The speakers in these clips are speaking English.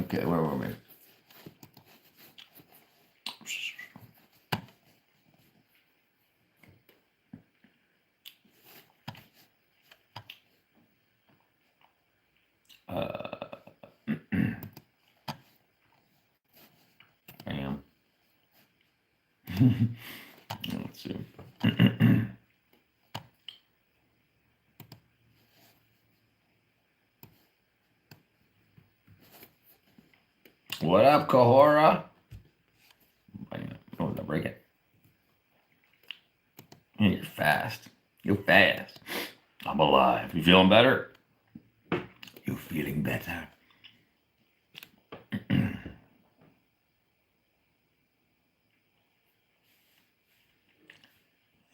Okay, where were we? I am. Let's see. What up, Kahora? Oh, break it. You're fast. You're fast. I'm alive. You feeling better? You feeling better?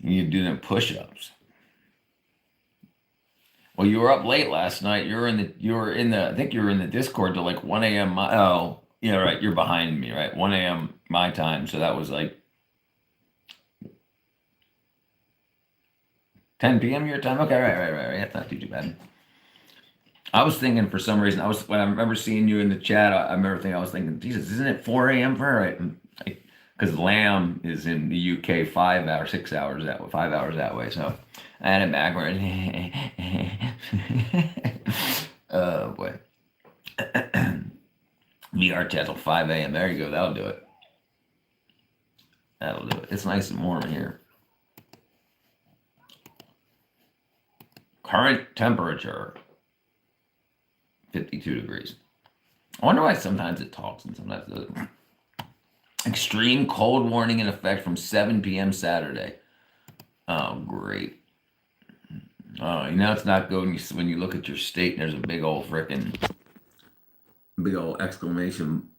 You do them push-ups. Well, you were up late last night. You were in the. I think you were in the Discord till like 1 a.m. Oh, yeah, right. You're behind me, right? 1 a.m. my time. So that was like 10 p.m. your time. Okay, right. That's not too bad. I was thinking for some reason, when I remember seeing you in the chat, I was thinking, Jesus, isn't it 4 a.m. for her? Right? Because Lamb is in the UK 6 hours that way, 5 hours that way. So I had it backwards. Oh boy. VR chat till 5 a.m. There you go. That'll do it. That'll do it. It's nice and warm in here. Current temperature 52 degrees. I wonder why sometimes it talks and sometimes it doesn't. Extreme cold warning in effect from 7 p.m. Saturday. Oh, great. Oh, it's not good when you look at your state and there's a big old exclamation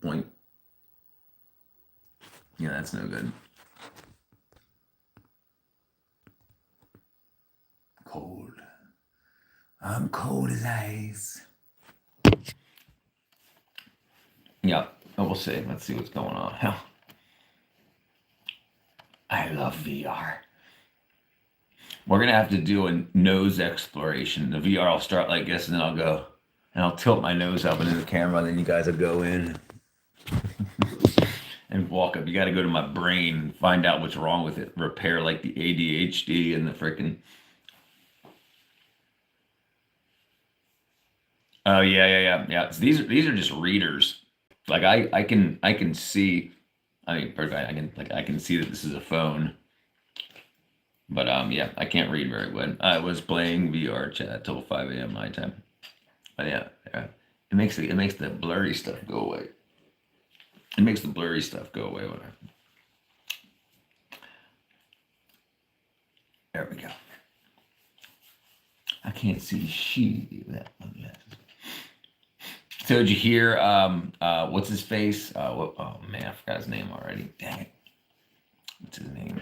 point. Yeah, that's no good. Cold. I'm cold as ice. Yeah, we'll see. Let's see what's going on. Hell, I love VR. We're gonna have to do a nose exploration. The VR will start like this, and then I'll go and I'll tilt my nose up into the camera, and then you guys will go in and walk up. You got to go to my brain and find out what's wrong with it. Repair like the ADHD and the freaking. Oh yeah. So these are just readers. Like I can see. I mean, perfect. I can see that this is a phone. But yeah, I can't read very well. I was playing VR chat till 5 a.m. my time. But yeah, it makes the blurry stuff go away. It makes the blurry stuff go away. Whatever. There we go. I can't see that. So did you hear what's his face? Oh man, I forgot his name already. Dang it. What's his name?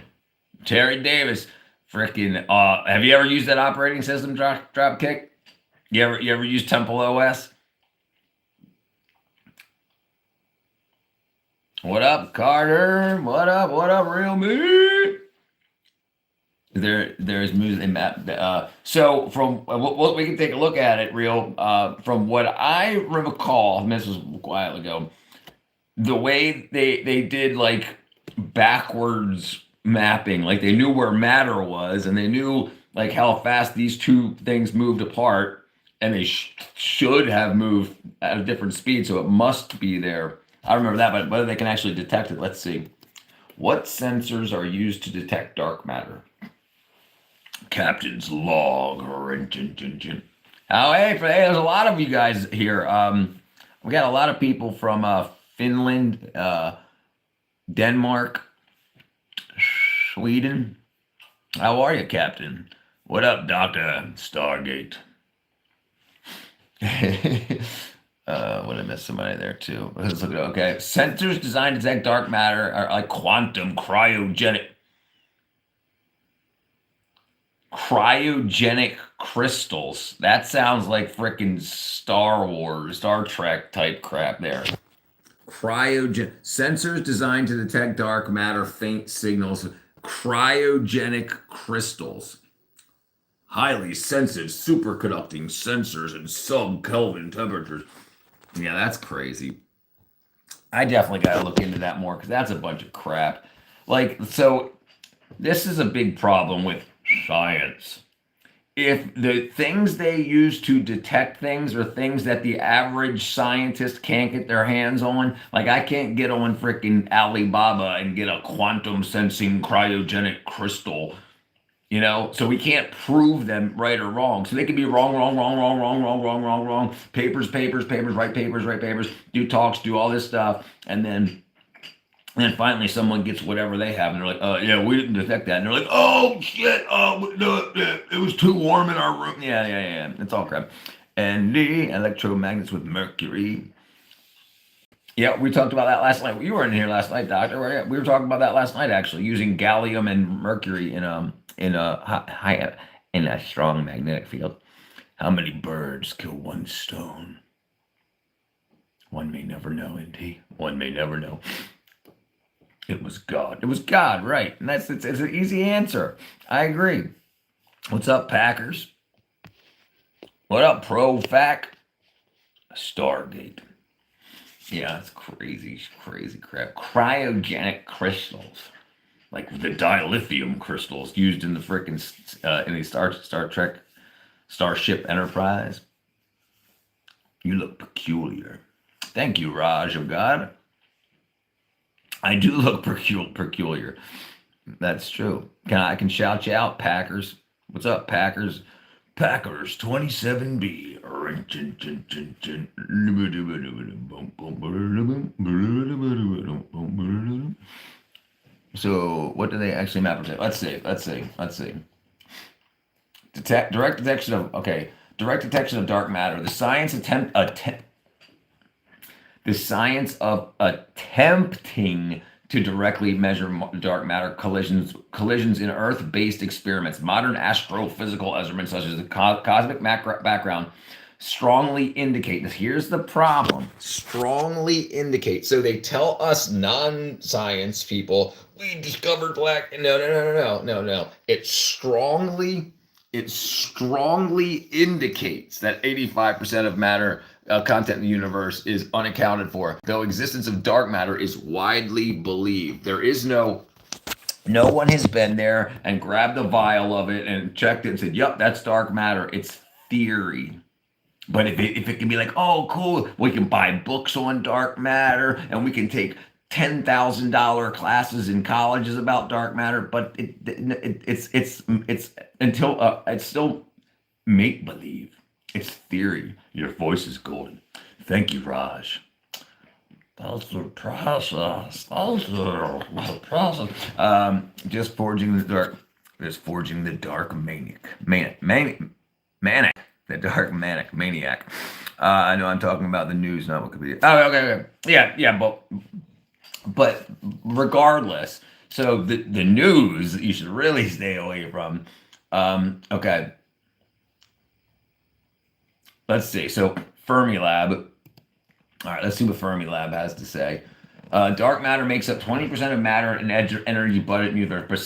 Terry Davis. Freaking have you ever used that operating system, Dropkick? You ever used Temple OS? What up, Carter? What up, real me? There's music in that. So from what we can take a look at it, real. From what I recall, and this was a while ago, the way they did like backwards mapping, like they knew where matter was, and they knew like how fast these two things moved apart, and they should have moved at a different speed, so it must be there. I remember that, but whether they can actually detect it, let's see. What sensors are used to detect dark matter? Captain's log. Oh, hey, there's a lot of you guys here. We got a lot of people from Finland, Denmark, Sweden. How are you, Captain? What up, Dr. Stargate? Would I miss somebody there too? Let's look at it. Okay. Sensors designed to detect dark matter are like quantum cryogenic crystals. That sounds like freaking Star Wars, Star Trek type crap there. Sensors designed to detect dark matter faint signals. Cryogenic crystals. Highly sensitive superconducting sensors in sub-Kelvin temperatures. Yeah, that's crazy. I definitely got to look into that more because that's a bunch of crap. Like, so this is a big problem with science. If the things they use to detect things are things that the average scientist can't get their hands on, like I can't get on freaking Alibaba and get a quantum sensing cryogenic crystal, so we can't prove them right or wrong. So they could be wrong, wrong, wrong, wrong, wrong, wrong, wrong, wrong, wrong. Papers, papers, papers, write papers, do talks, do all this stuff, and then finally someone gets whatever they have, and they're like, yeah, we didn't detect that. And they're like, oh shit, oh no, it was too warm in our room. Yeah, yeah, yeah. It's all crap. And the electromagnets with mercury. Yeah, we talked about that last night. You weren't here last night, Doctor. We were talking about that last night, actually, using gallium and mercury in a high in a strong magnetic field. How many birds kill one stone? One may never know, Indy. One may never know. It was God. It was God, right? And it's an easy answer. I agree. What's up, Packers? What up, Pro Fac? Stargate. Yeah, it's crazy, crazy crap. Cryogenic crystals, like the dilithium crystals used in the frickin' in the Star Trek Starship Enterprise. You look peculiar. Thank you, Raj of God. I do look peculiar. That's true. I can shout you out, Packers. What's up, Packers? Packers 27B. So, what do they actually map to? Let's see. Direct detection of direct detection of dark matter. The science of attempting to directly measure dark matter collisions in Earth-based experiments. Modern astrophysical measurements, such as the cosmic background, strongly indicate this. Here's the problem: strongly indicate. So they tell us non-science people we discovered black. No. It strongly indicates that 85% of matter content in the universe is unaccounted for, though existence of dark matter is widely believed. There is no one has been there and grabbed a vial of it and checked it and said, yep, that's dark matter. It's theory. But if it can be like, oh, cool, we can buy books on dark matter and we can take $10,000 classes in colleges about dark matter, but it's still make believe. It's theory. Your voice is golden. Thank you, Raj. That's the process. Just forging the dark. Just forging the dark maniac. Manic. The dark maniac. I know I'm talking about the news, not Wikipedia. Oh, okay. Yeah, but regardless, so the news you should really stay away from. Okay. Let's see. So Fermilab. All right, let's see what Fermilab has to say. Dark matter makes up 20% of matter and energy budget in the universe, but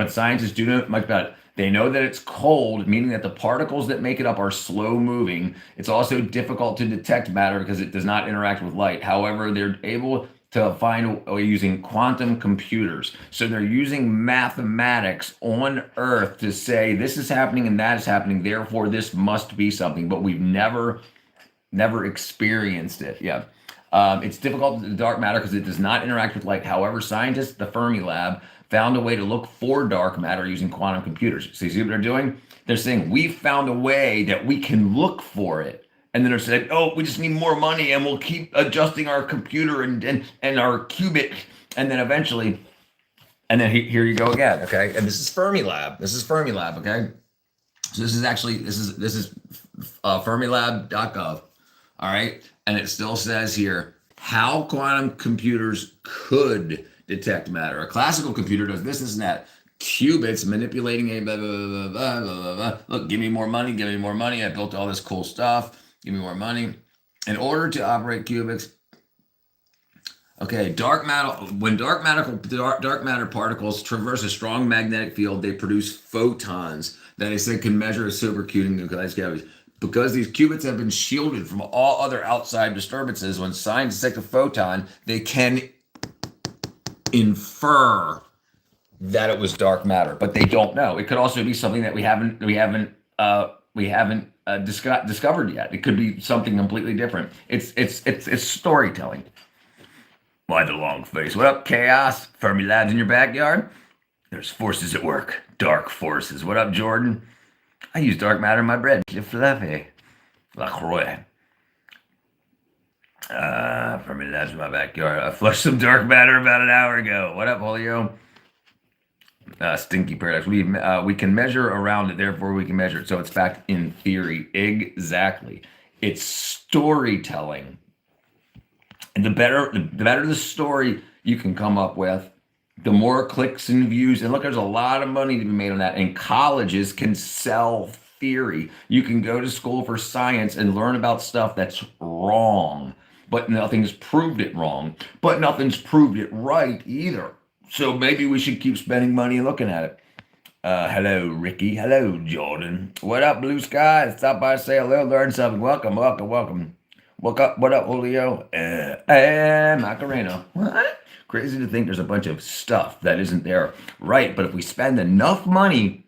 scientists do know much about it. They know that it's cold, meaning that the particles that make it up are slow moving. It's also difficult to detect matter because it does not interact with light. However, they're able to find a way using quantum computers. So they're using mathematics on Earth to say this is happening and that is happening, therefore this must be something, but we've never experienced it. Yeah. It's difficult to dark matter because it does not interact with light. However, scientists at the Fermilab found a way to look for dark matter using quantum computers. So you see what they're doing? They're saying, we found a way that we can look for it. And then they're saying, oh, we just need more money and we'll keep adjusting our computer and our qubit. And then eventually, here you go again, okay? And this is Fermilab. Okay? So this is Fermilab.gov. All right. And it still says here how quantum computers could detect matter. A classical computer does this and that. Qubits manipulating a blah, blah, blah, blah, blah, blah. Look, give me more money. I built all this cool stuff. Give me more money. In order to operate qubits, okay, when dark matter particles traverse a strong magnetic field, they produce photons that they said can measure a superconducting nucleus cavities. Because these qubits have been shielded from all other outside disturbances, when science detects a photon, they can infer that it was dark matter, but they don't know. It could also be something that we haven't discovered yet. It could be something completely different. It's storytelling. Why the long face? What up, Chaos? Fermi Labs in your backyard? There's forces at work. Dark forces. What up, Jordan? I use dark matter in my bread. You're fluffy. LaCroix. Fermi Labs in my backyard. I flushed some dark matter about an hour ago. What up, Julio? Stinky Paradise. We can measure around it, therefore we can measure it. So it's fact in theory. Exactly. It's storytelling. And the better the story you can come up with, the more clicks and views. And look, there's a lot of money to be made on that. And colleges can sell theory. You can go to school for science and learn about stuff that's wrong, but nothing's proved it wrong, but nothing's proved it right either. So maybe we should keep spending money looking at it. Hello, Ricky. Hello, Jordan. What up, Blue Sky? Stop by, say hello, learn something. Welcome, welcome, welcome. What up, Julio? Macarena. What? Crazy to think there's a bunch of stuff that isn't there. Right, but if we spend enough money,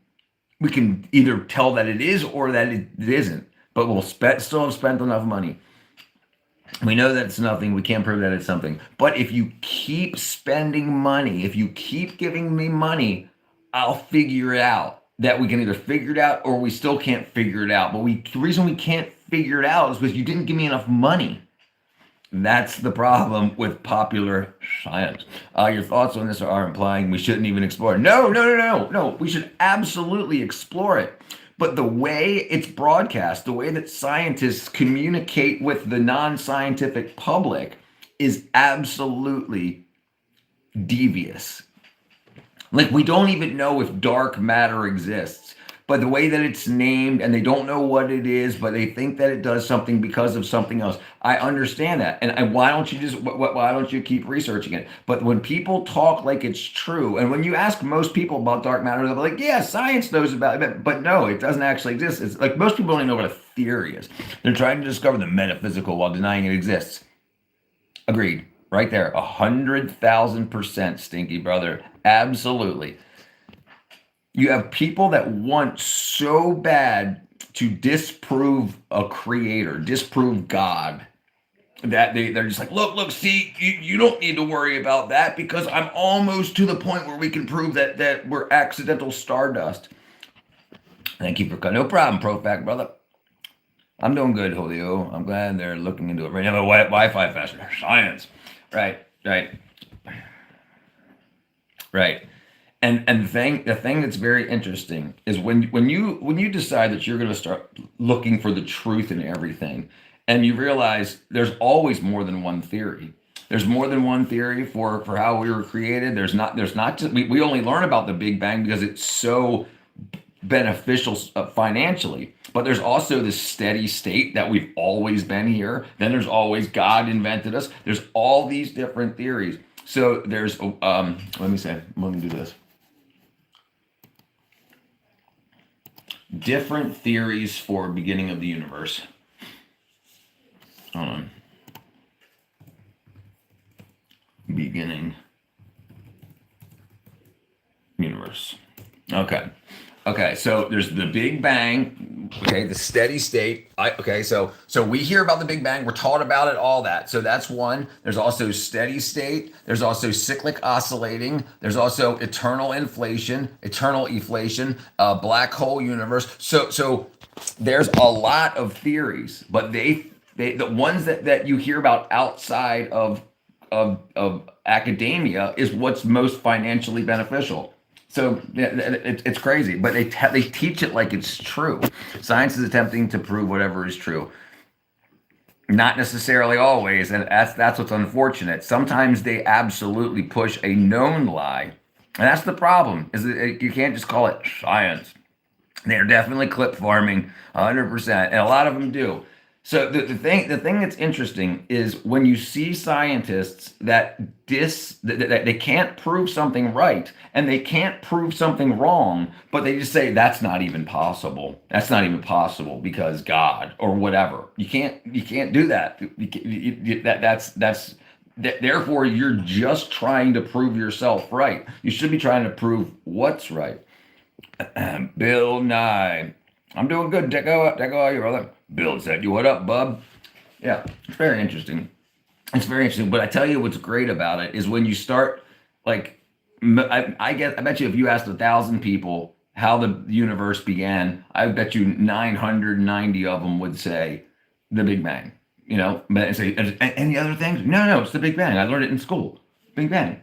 we can either tell that it is or that it isn't. But we'll still have spent enough money. We know that it's nothing. We can't prove that it's something. But if you keep spending money, if you keep giving me money, I'll figure it out. That we can either figure it out or we still can't figure it out. But the reason we can't figure it out is because you didn't give me enough money. That's the problem with popular science. Your thoughts on this are implying we shouldn't even explore it. No. We should absolutely explore it. But the way it's broadcast, the way that scientists communicate with the non-scientific public is absolutely devious. Like, we don't even know if dark matter exists, but the way that it's named, and they don't know what it is, but they think that it does something because of something else. I understand that. And why don't you keep researching it? But when people talk like it's true, and when you ask most people about dark matter, they'll be like, yeah, science knows about it, but no, it doesn't actually exist. It's like most people don't even know what a theory is. They're trying to discover the metaphysical while denying it exists. Agreed. Right there. 100,000%, Stinky brother. Absolutely. You have people that want so bad to disprove a creator, disprove God, that they're just like, look, see, you don't need to worry about that because I'm almost to the point where we can prove that we're accidental stardust. Thank you for no problem, Profac, brother. I'm doing good, Julio. I'm glad they're looking into it right now. Wi-Fi faster. Science. Right. And the thing that's very interesting is when you decide that you're going to start looking for the truth in everything, and you realize there's always more than one theory. There's more than one theory for how we were created. There's not just, we only learn about the Big Bang because it's so beneficial financially, but there's also this steady state that we've always been here. Then there's always God invented us. There's all these different theories. So there's let me do this. Different theories for beginning of the universe. Hold on. Beginning universe. Okay, so there's the Big Bang, okay, the steady state. So we hear about the Big Bang, we're taught about it, all that. So that's one. There's also steady state. There's also cyclic oscillating. There's also eternal inflation, black hole universe. So there's a lot of theories, but the ones that you hear about outside of academia is what's most financially beneficial. So it's crazy, but they teach it like it's true. Science is attempting to prove whatever is true. Not necessarily always, and that's what's unfortunate. Sometimes they absolutely push a known lie, and that's the problem. Is that you can't just call it science. They're definitely clip farming, 100%, and a lot of them do. So the thing that's interesting is when you see scientists that they can't prove something right and they can't prove something wrong, but they just say that's not even possible. That's not even possible because God or whatever. You can't do that. Therefore you're just trying to prove yourself right. You should be trying to prove what's right. Bill Nye. I'm doing good. Deco, how are you, brother? Bill said, "You what up, bub?" Yeah, it's very interesting. It's very interesting. But I tell you what's great about it is when you start, like, I bet you if you asked 1,000 people how the universe began, I bet you 990 of them would say the Big Bang. But say any other things? No, no, it's the Big Bang. I learned it in school. Big Bang.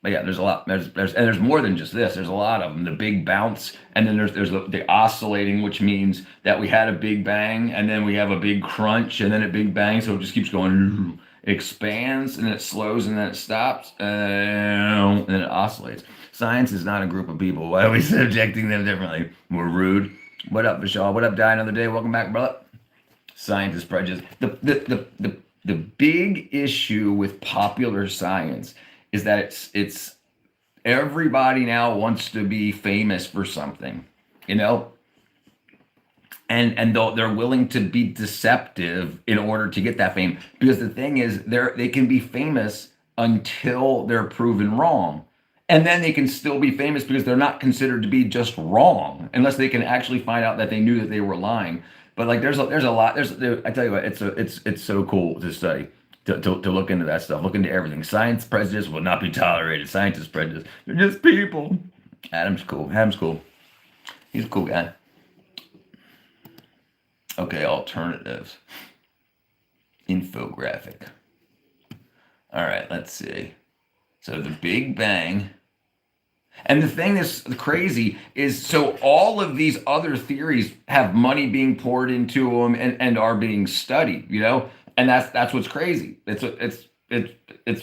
But yeah, there's a lot. There's more than just this. There's a lot of them. The big bounce, and then there's the oscillating, which means that we had a big bang, and then we have a big crunch, and then a big bang. So it just keeps going, expands, and then it slows, and then it stops, and then it oscillates. Science is not a group of people. Why are we subjecting them differently? We're rude. What up, Vishal? What up, Die Another Day? Welcome back, brother. Science is prejudice. The big issue with popular science is that it's everybody now wants to be famous for something, you know, and they're willing to be deceptive in order to get that fame. Because the thing is, they can be famous until they're proven wrong. And then they can still be famous because they're not considered to be just wrong unless they can actually find out that they knew that they were lying. But like there's a lot I tell you what, it's so cool to study. To look into that stuff, look into everything. Science prejudice will not be tolerated. Scientist prejudice. They're just people. Adam's cool. Adam's cool. He's a cool guy. Okay, alternatives. Infographic. All right, let's see. So the Big Bang. And the thing that's crazy is so all of these other theories have money being poured into them and are being studied, And that's what's crazy. It's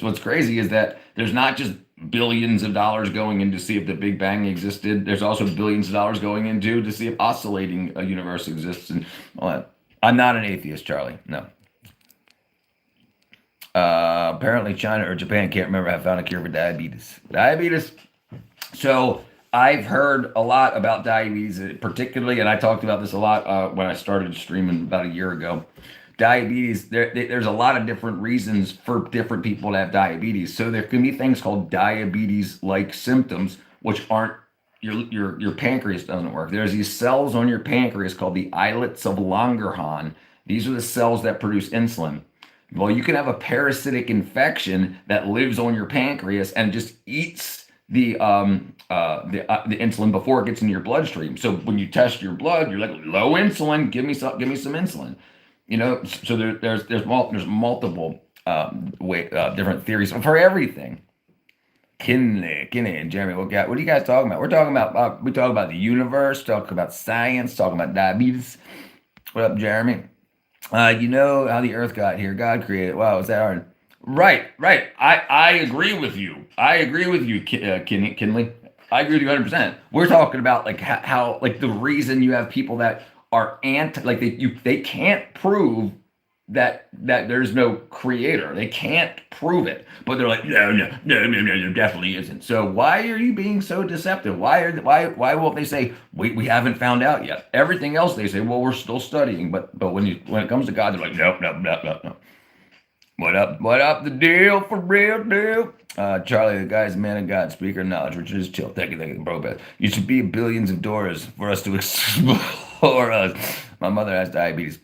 what's crazy is that there's not just billions of dollars going in to see if the Big Bang existed. There's also billions of dollars going into to see if oscillating a universe exists and all that. I'm not an atheist, Charlie. No. Apparently, China or Japan can't remember have found a cure for diabetes. Diabetes. So I've heard a lot about diabetes, particularly, and I talked about this a lot when I started streaming about a year ago. Diabetes, there's a lot of different reasons for different people to have diabetes. So there can be things called diabetes-like symptoms, which aren't your pancreas doesn't work. There's these cells on your pancreas called the islets of Langerhans. These are the cells that produce insulin. Well, you can have a parasitic infection that lives on your pancreas and just eats the insulin before it gets into your bloodstream. So when you test your blood, you're like low insulin. Give me some insulin. So there's multiple different theories for everything. Kinley, and Jeremy, what are you guys talking about? We talk about the universe, talk about science, talk about diabetes. What up, Jeremy? You know how the Earth got here? God created. Wow, is that hard? Right, right. I agree with you. I agree with you, Kinley. I agree with you 100%. We're talking about like how like the reason you have people that are anti like they can't prove that there's no creator. They can't prove it, but they're like no, there definitely isn't. So why are you being so deceptive? Why won't they say we haven't found out yet? Everything else they say, well, we're still studying, but when it comes to God, they're like no. What up, the deal, for real deal? Charlie, the guy's man of God, speaker of knowledge, Richard is chill. Thank you, bro. Bet. You should be billions of dollars for us to explore us. My mother has diabetes.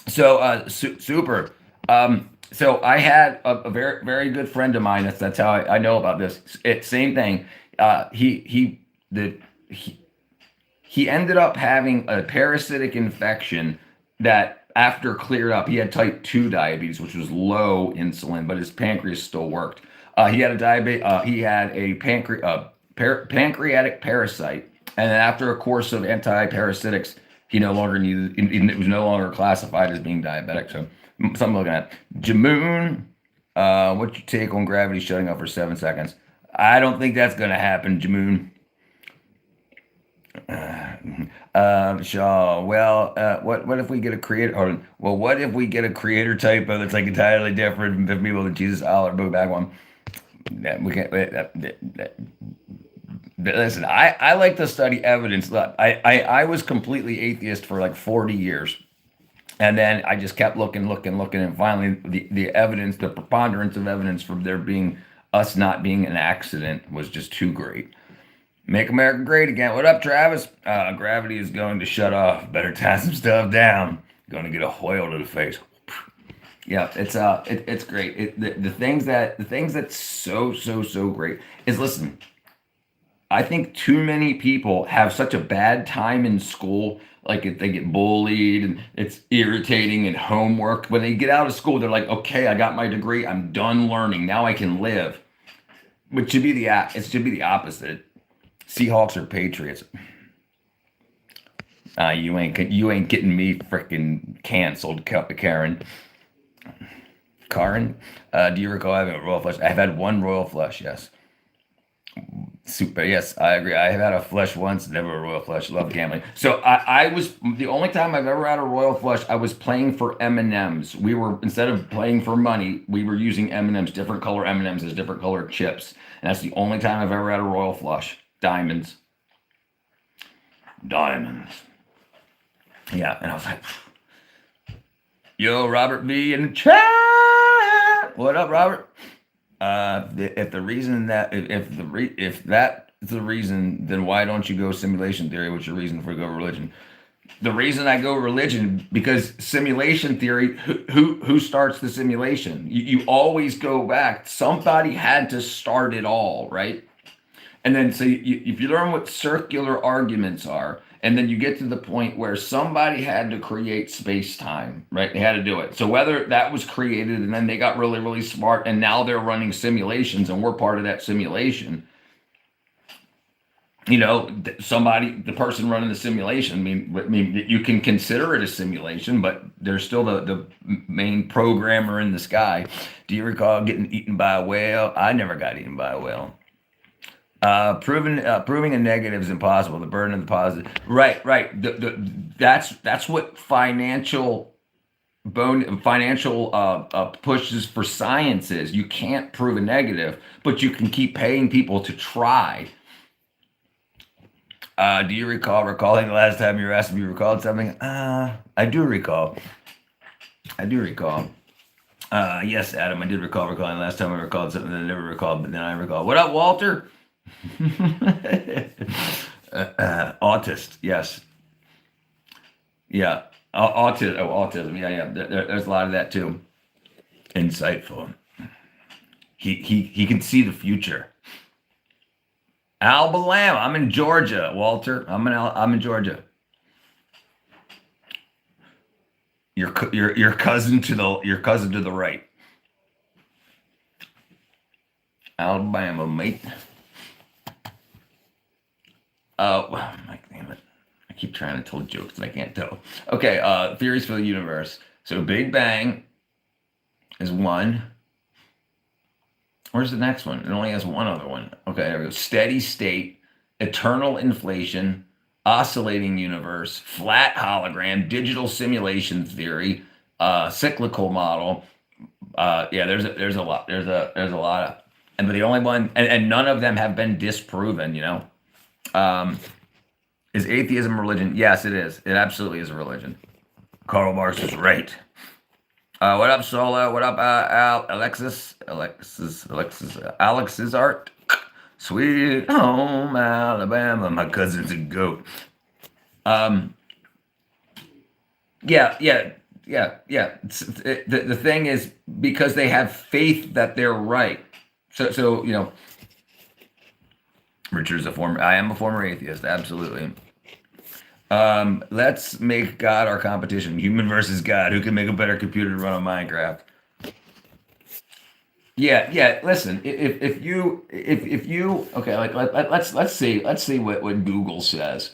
So, super. So I had a very, very good friend of mine. That's how I know about this. Same thing. He he ended up having a parasitic infection that after cleared up, he had type 2 diabetes, which was low insulin, but his pancreas still worked. He had a pancreatic parasite, and then after a course of anti-parasitics, he no longer needed. It was no longer classified as being diabetic. So something I'm looking at. Jamoon, what's your take on gravity shutting off for 7 seconds? I don't think that's going to happen, Jamoon. Shaw. Well, what if we get a creator? Hold on. Well, what if we get a creator typo that's like entirely different from 50 people with Jesus? I'll book back one. That we can't. Listen, I like to study evidence. Look, I was completely atheist for like 40 years. And then I just kept looking, and finally the evidence, the preponderance of evidence from there being us not being an accident was just too great. Make America great again. What up, Travis? Gravity is going to shut off. Better tie some stuff down. Going to get a Hoyle to the face. Yeah, it's great. The things that's so great is, listen. I think too many people have such a bad time in school. Like, if they get bullied and it's irritating and homework. When they get out of school, they're like, okay, I got my degree. I'm done learning. Now I can live. But it should be the opposite. Seahawks or Patriots. You ain't getting me freaking canceled, Karen. Karen, do you recall having a royal flush? I've had one royal flush. Yes. Super. Yes, I agree. I have had a flush once, never a royal flush. Love gambling. So I was the only time I've ever had a royal flush. I was playing for M&Ms. We were, instead of playing for money, we were using M&Ms, different color M&Ms as different color chips, and that's the only time I've ever had a royal flush. Diamonds, diamonds. Yeah, and I was like, yo, Robert V in the chat. What up, Robert? If the reason that if that is the reason, then why don't you go simulation theory? What's your reason for go religion? The reason I go religion, because simulation theory, who starts the simulation? You always go back. Somebody had to start it all, right? And then, so if you learn what circular arguments are, and then you get to the point where somebody had to create space time, right? They had to do it. So whether that was created and then they got really, really smart and now they're running simulations and we're part of that simulation, the person running the simulation, I mean, you can consider it a simulation, but there's still the main programmer in the sky. Do you recall getting eaten by a whale? I never got eaten by a whale. Proving a negative is impossible. The burden of the positive. Right, right. That's what financial pushes for science is. You can't prove a negative, but you can keep paying people to try. Do you recalling the last time you were asked if you recalled something? I do recall. I do recall. Yes, Adam, I did recalling the last time I recalled something that I never recalled, but then I recall. What up, Walter? Autist, yes, yeah, autism. Oh, autism. Yeah, yeah. There's a lot of that too. Insightful. He can see the future. Alabama. I'm in Georgia, Walter. I'm in Georgia. Your cousin to the right. Alabama, mate. Oh, damn it. I keep trying to tell jokes and I can't tell. Okay, theories for the universe. So Big Bang is one. Where's the next one? It only has one other one. Okay, there we go. Steady state, eternal inflation, oscillating universe, flat hologram, digital simulation theory, cyclical model. Yeah, there's a lot. There's a lot of, and but the only one, and none of them have been disproven. Um, is atheism a religion? Yes, it is. It absolutely is a religion. Karl Marx is right. What up, Solo? What up, Alex's art. Sweet home Alabama. My cousin's a goat. Um, yeah, yeah, yeah. The thing is, because they have faith that they're right. So Richard's I am a former atheist, absolutely. Let's make God our competition. Human versus God. Who can make a better computer to run on Minecraft? Yeah, yeah. Listen, if you okay, like let's see what Google says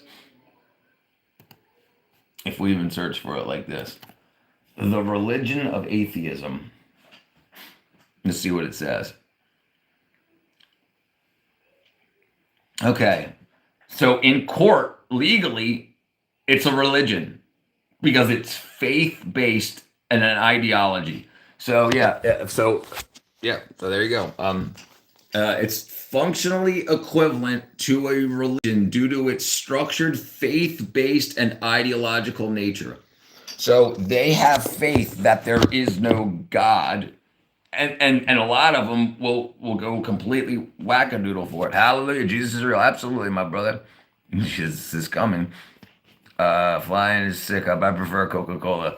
if we even search for it like this. The religion of atheism. Let's see what it says. Okay. So in court, legally, It's a religion because it's faith based and an ideology. So so there you go. It's functionally equivalent to a religion due to its structured faith based and ideological nature. So they have faith that there is no God, and a lot of them will go completely wackadoodle for it. Hallelujah, Jesus is real. Absolutely, my brother. Jesus is coming. Flying is sick up. I prefer Coca Cola.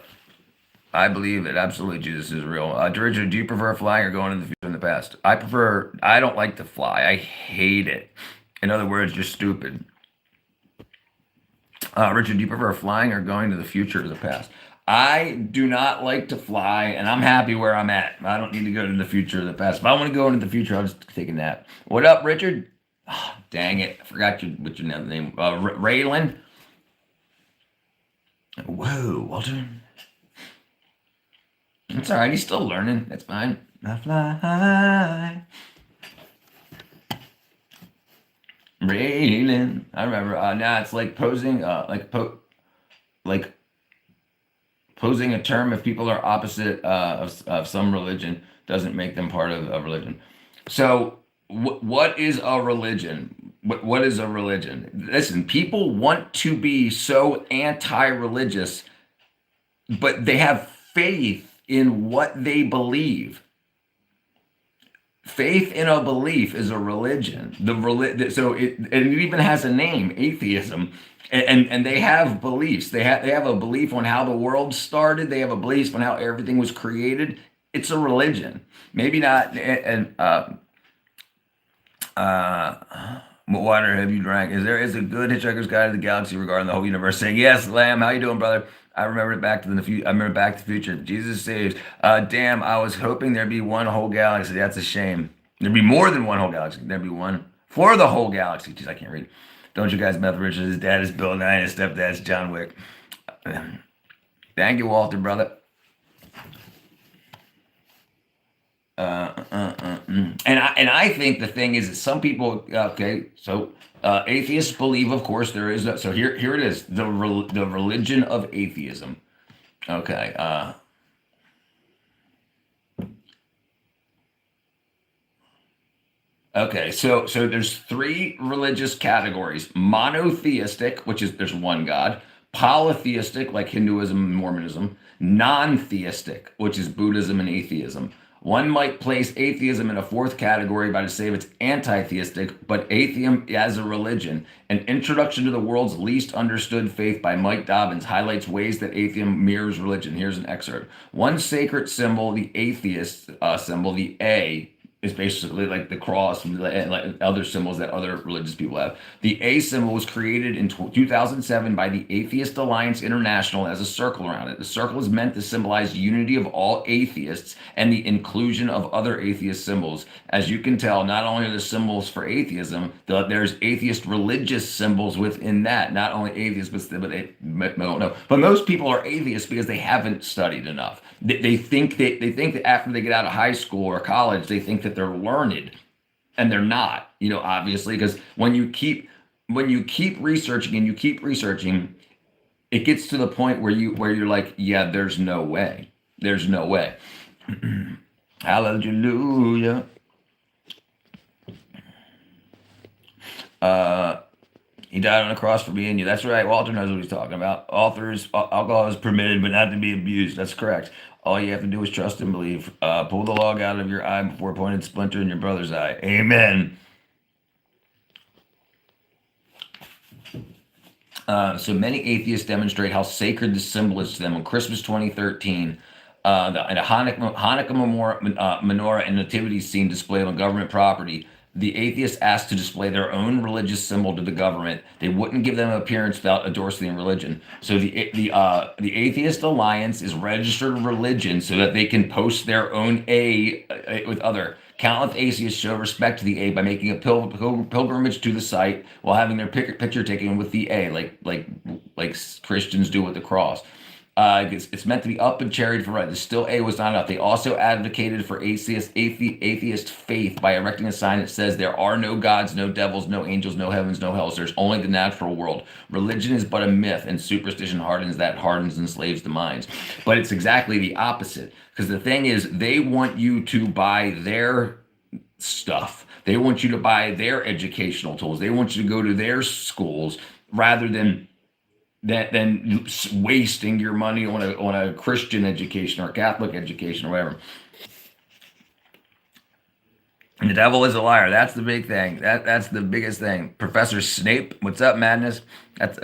I believe it. Absolutely, Jesus is real. Richard, do you prefer flying or going in the future and the past? I prefer. I don't like to fly. I hate it. In other words, you're stupid. Richard, do you prefer flying or going to the future or the past? I do not like to fly, and I'm happy where I'm at. I don't need to go to the future or the past. If I want to go into the future, I'll just take a nap. What up, Richard? Oh, dang it. I forgot what your name. Raylan? Whoa, Walter. It's all right. He's still learning. That's fine. I fly. Raylan. I remember. Now it's like posing. Like posing a term if people are opposite of some religion doesn't make them part of a religion. So, what is a religion? What is a religion? Listen, people want to be so anti-religious, but they have faith in what they believe. Faith in a belief is a religion. So it even has a name, atheism, and they have beliefs. They have a belief on how the world started. They have a belief on how everything was created. It's a religion. Maybe not. And what water have you drank? Is a good Hitchhiker's Guide to the Galaxy regarding the whole universe? Saying yes, Lamb. How you doing, brother? I remember Back to the Future. I remember Back to the Future. Jesus saves. Damn, I was hoping there'd be one whole galaxy. That's a shame. There'd be more than one whole galaxy. There'd be one for the whole galaxy. Jeez, I can't read. Don't you guys, Meth Richards? His dad is Bill Nye. His stepdad's John Wick. Thank you, Walter, brother. And I think the thing is that some people, okay, so atheists believe, of course, there is. So here it is, the religion of atheism. Okay. Okay, so there's three religious categories: monotheistic, which is there's one God; polytheistic, like Hinduism and Mormonism; non-theistic, which is Buddhism and atheism. One might place atheism in a fourth category by to say it's anti-theistic, but atheism as a religion. An introduction to the world's least understood faith by Mike Dobbins highlights ways that atheism mirrors religion. Here's an excerpt. One sacred symbol, the atheist symbol, the A, is basically like the cross and like other symbols that other religious people have. The A symbol was created in 2007 by the Atheist Alliance International as a circle around it. The circle is meant to symbolize unity of all atheists and the inclusion of other atheist symbols. As you can tell, not only are the symbols for atheism, there's atheist religious symbols within that. Not only atheists, but most people are atheists because they haven't studied enough. They think that after they get out of high school or college, they think that they're learned, and they're not. Obviously, because when you keep researching and you keep researching, it gets to the point where you're like, yeah, there's no way, there's no way. Hallelujah. Uh, he died on the cross for me and you. That's right. Walter knows what he's talking about. Alcohol is permitted, but not to be abused. That's correct. All you have to do is trust and believe. Pull the log out of your eye before a pointed splinter in your brother's eye. Amen. So many atheists demonstrate how sacred this symbol is to them. On Christmas 2013, and a Hanukkah menorah and nativity scene displayed on government property, the atheists asked to display their own religious symbol to the government. They wouldn't give them an appearance without endorsing the religion. So the Atheist Alliance is registered religion so that they can post their own with other. Countless atheists show respect to the A by making a pilgrimage to the site while having their picture taken with the A, like Christians do with the cross. It's meant to be up and chariot for right. The still A was not enough. They also advocated for atheist faith by erecting a sign that says there are no gods, no devils, no angels, no heavens, no hells. There's only the natural world. Religion is but a myth, and superstition hardens and enslaves the minds. But it's exactly the opposite. Because the thing is, they want you to buy their stuff. They want you to buy their educational tools. They want you to go to their schools rather than wasting your money on a Christian education or Catholic education or whatever. And the devil is a liar. That's the big thing. That's the biggest thing. Professor Snape, what's up, madness? That's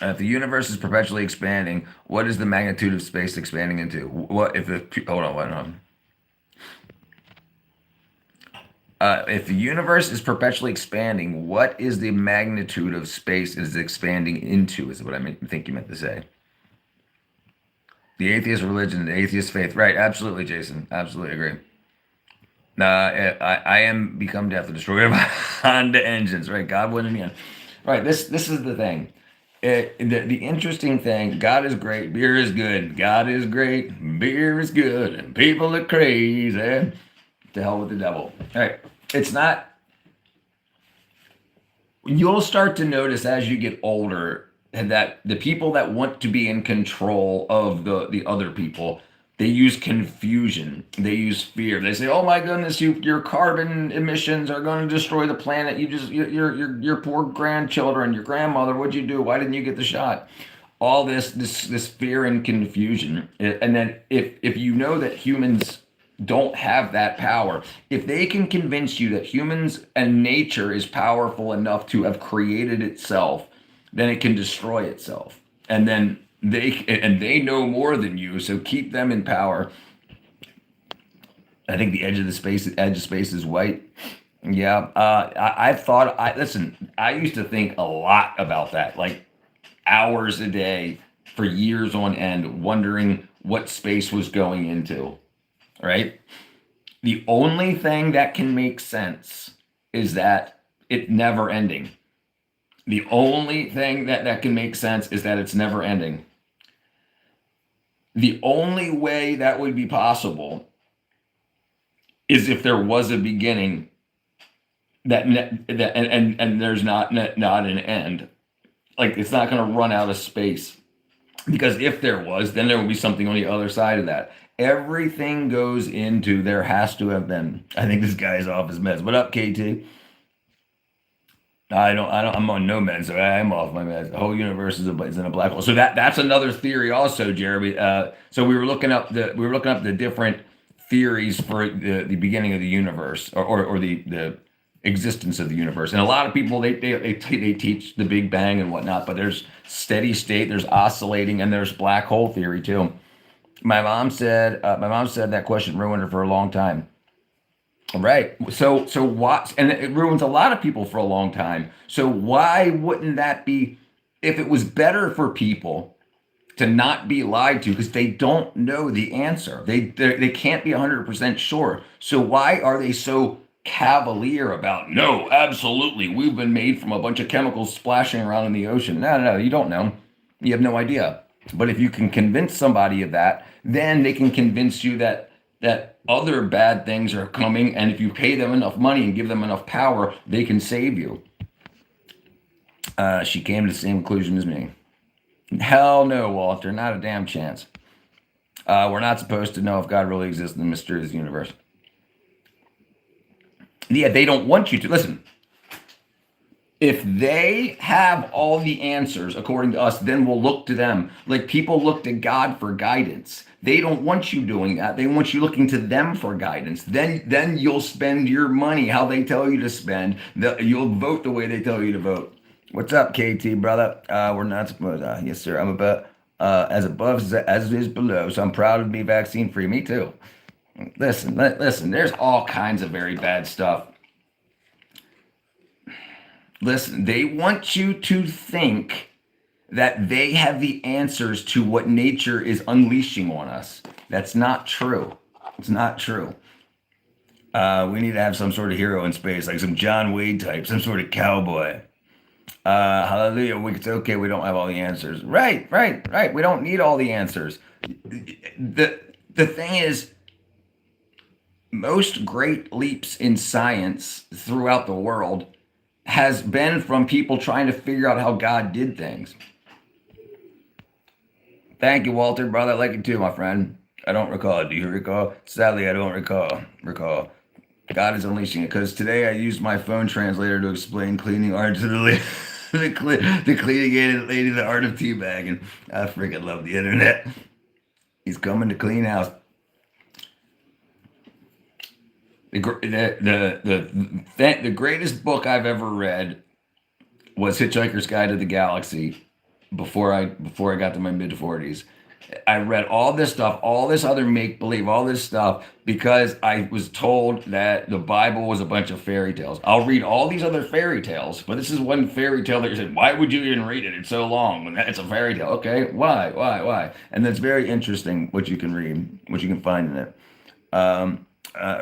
if the universe is perpetually expanding, what is the magnitude of space expanding into? What if the hold on. If the universe is perpetually expanding, what is the magnitude of space it is expanding into? Is what think you meant to say. The atheist religion, the atheist faith. Right, absolutely, Jason. Absolutely agree. I am become death, the destroyer of Honda engines. Right, God won in the end. Right, this is the thing. The interesting thing, God is great, beer is good. God is great, beer is good, and people are crazy. To hell with the devil. All right. It's not, you'll start to notice as you get older that the people that want to be in control of the other people, they use confusion. They use fear. They say, "Oh my goodness, your carbon emissions are going to destroy the planet. Your poor grandchildren, your grandmother, what'd you do? Why didn't you get the shot?" All this fear and confusion. And then if you know that humans don't have that power. If they can convince you that humans and nature is powerful enough to have created itself, then it can destroy itself. And then they know more than you, so keep them in power. I think the edge of space is white. Yeah, I've thought. Listen. I used to think a lot about that, like hours a day for years on end, wondering what space was going into. Right? The only thing that can make sense is that it's never ending. The only thing that can make sense is that it's never ending. The only way that would be possible is if there was a beginning and there's not an end. Like it's not going to run out of space. Because if there was, then there would be something on the other side of that. Everything goes into there has to have been. I think this guy is off his meds. What up, KT? I'm on no meds, so I'm off my meds. The whole universe is in a black hole. So that's another theory, also, Jeremy. So we were looking up the different theories for the beginning of the universe or the existence of the universe. And a lot of people they teach the Big Bang and whatnot, but there's steady state, there's oscillating, and there's black hole theory too. My mom said that question ruined her for a long time. Right. So what? And it ruins a lot of people for a long time. So why wouldn't that be if it was better for people to not be lied to because they don't know the answer. They can't be 100% sure. So why are they so cavalier about no, absolutely, we've been made from a bunch of chemicals splashing around in the ocean? No, you don't know. You have no idea. But if you can convince somebody of that, then they can convince you that other bad things are coming, and if you pay them enough money and give them enough power, they can save you. She came to the same conclusion as me. Hell no, Walter, not a damn chance. We're not supposed to know if God really exists in the mysterious universe. Yeah, they don't want you to. Listen, if they have all the answers according to us, then we'll look to them. Like people look to God for guidance. They don't want you doing that. They want you looking to them for guidance. Then you'll spend your money how they tell you to spend. You'll vote the way they tell you to vote. What's up, KT, brother? We're not supposed to. Yes, sir. I'm about as above as is below. So I'm proud to be vaccine free. Me too. Listen. There's all kinds of very bad stuff. Listen, they want you to think that they have the answers to what nature is unleashing on us. That's not true. It's not true. We need to have some sort of hero in space, like some John Wayne type, some sort of cowboy. Hallelujah. It's okay. We don't have all the answers. Right, right, right. We don't need all the answers. The thing is, most great leaps in science throughout the world has been from people trying to figure out how God did things. Thank you, Walter, brother. I like it too, my friend. I don't recall. Do you recall? Sadly, I don't recall. God is unleashing it because today I used my phone translator to explain cleaning art to the the cleaning lady the art of teabagging. I freaking love the internet. He's coming to clean house. The greatest book I've ever read was Hitchhiker's Guide to the Galaxy. Before I got to my mid 40s, I read all this stuff, all this other make believe, all this stuff because I was told that the Bible was a bunch of fairy tales. I'll read all these other fairy tales, but this is one fairy tale that you said, why would you even read it? It's so long. It's a fairy tale. Okay, why? And that's very interesting what you can read, what you can find in it.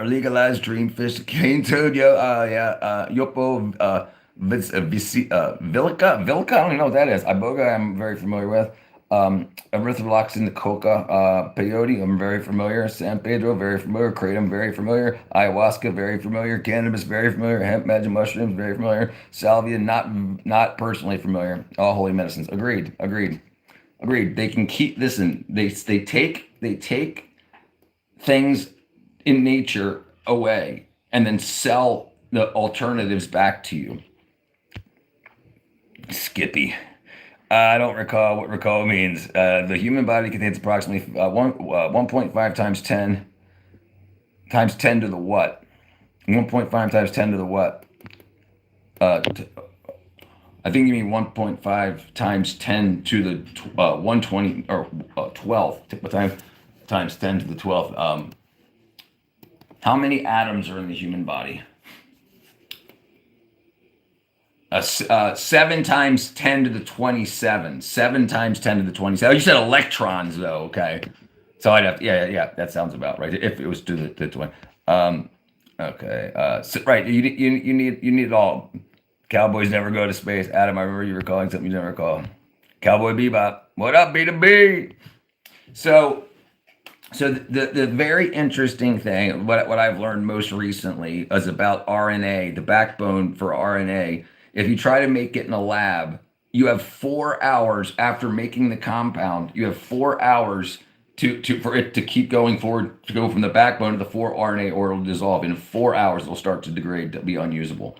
Legalized dreamfish, cane toad, yopo, Vilca, I don't even know what that is. Iboga, I'm very familiar with. Erythroloxin, the coca, peyote, I'm very familiar. San Pedro, very familiar. Kratom, very familiar. Ayahuasca, very familiar. Cannabis, very familiar. Hemp, magic mushrooms, very familiar. Salvia, not personally familiar. All holy medicines. Agreed. They can keep this in. They take things in nature away and then sell the alternatives back to you. Skippy. I don't recall what recall means. The human body contains approximately 1.5 times 10 to the what? 1.5 times 10 to the what? I think you mean 1.5 times 10 to the 120 or 12 times 10 to the 12th. How many atoms are in the human body? 7 times 10 to the 27. 7 times 10 to the 27. Oh, you said electrons, though. Okay. So I'd have to, yeah. That sounds about right. If it was to the 20. Okay. Right. You need it all. Cowboys never go to space. Adam, I remember you were calling something you never call. Cowboy Bebop. What up, B2B? So the very interesting thing, what I've learned most recently is about RNA, the backbone for RNA. If you try to make it in a lab, you have 4 hours after making the compound. You have 4 hours for it to keep going forward, to go from the backbone to the 4 RNA, or it'll dissolve. In 4 hours, it'll start to degrade, to be unusable.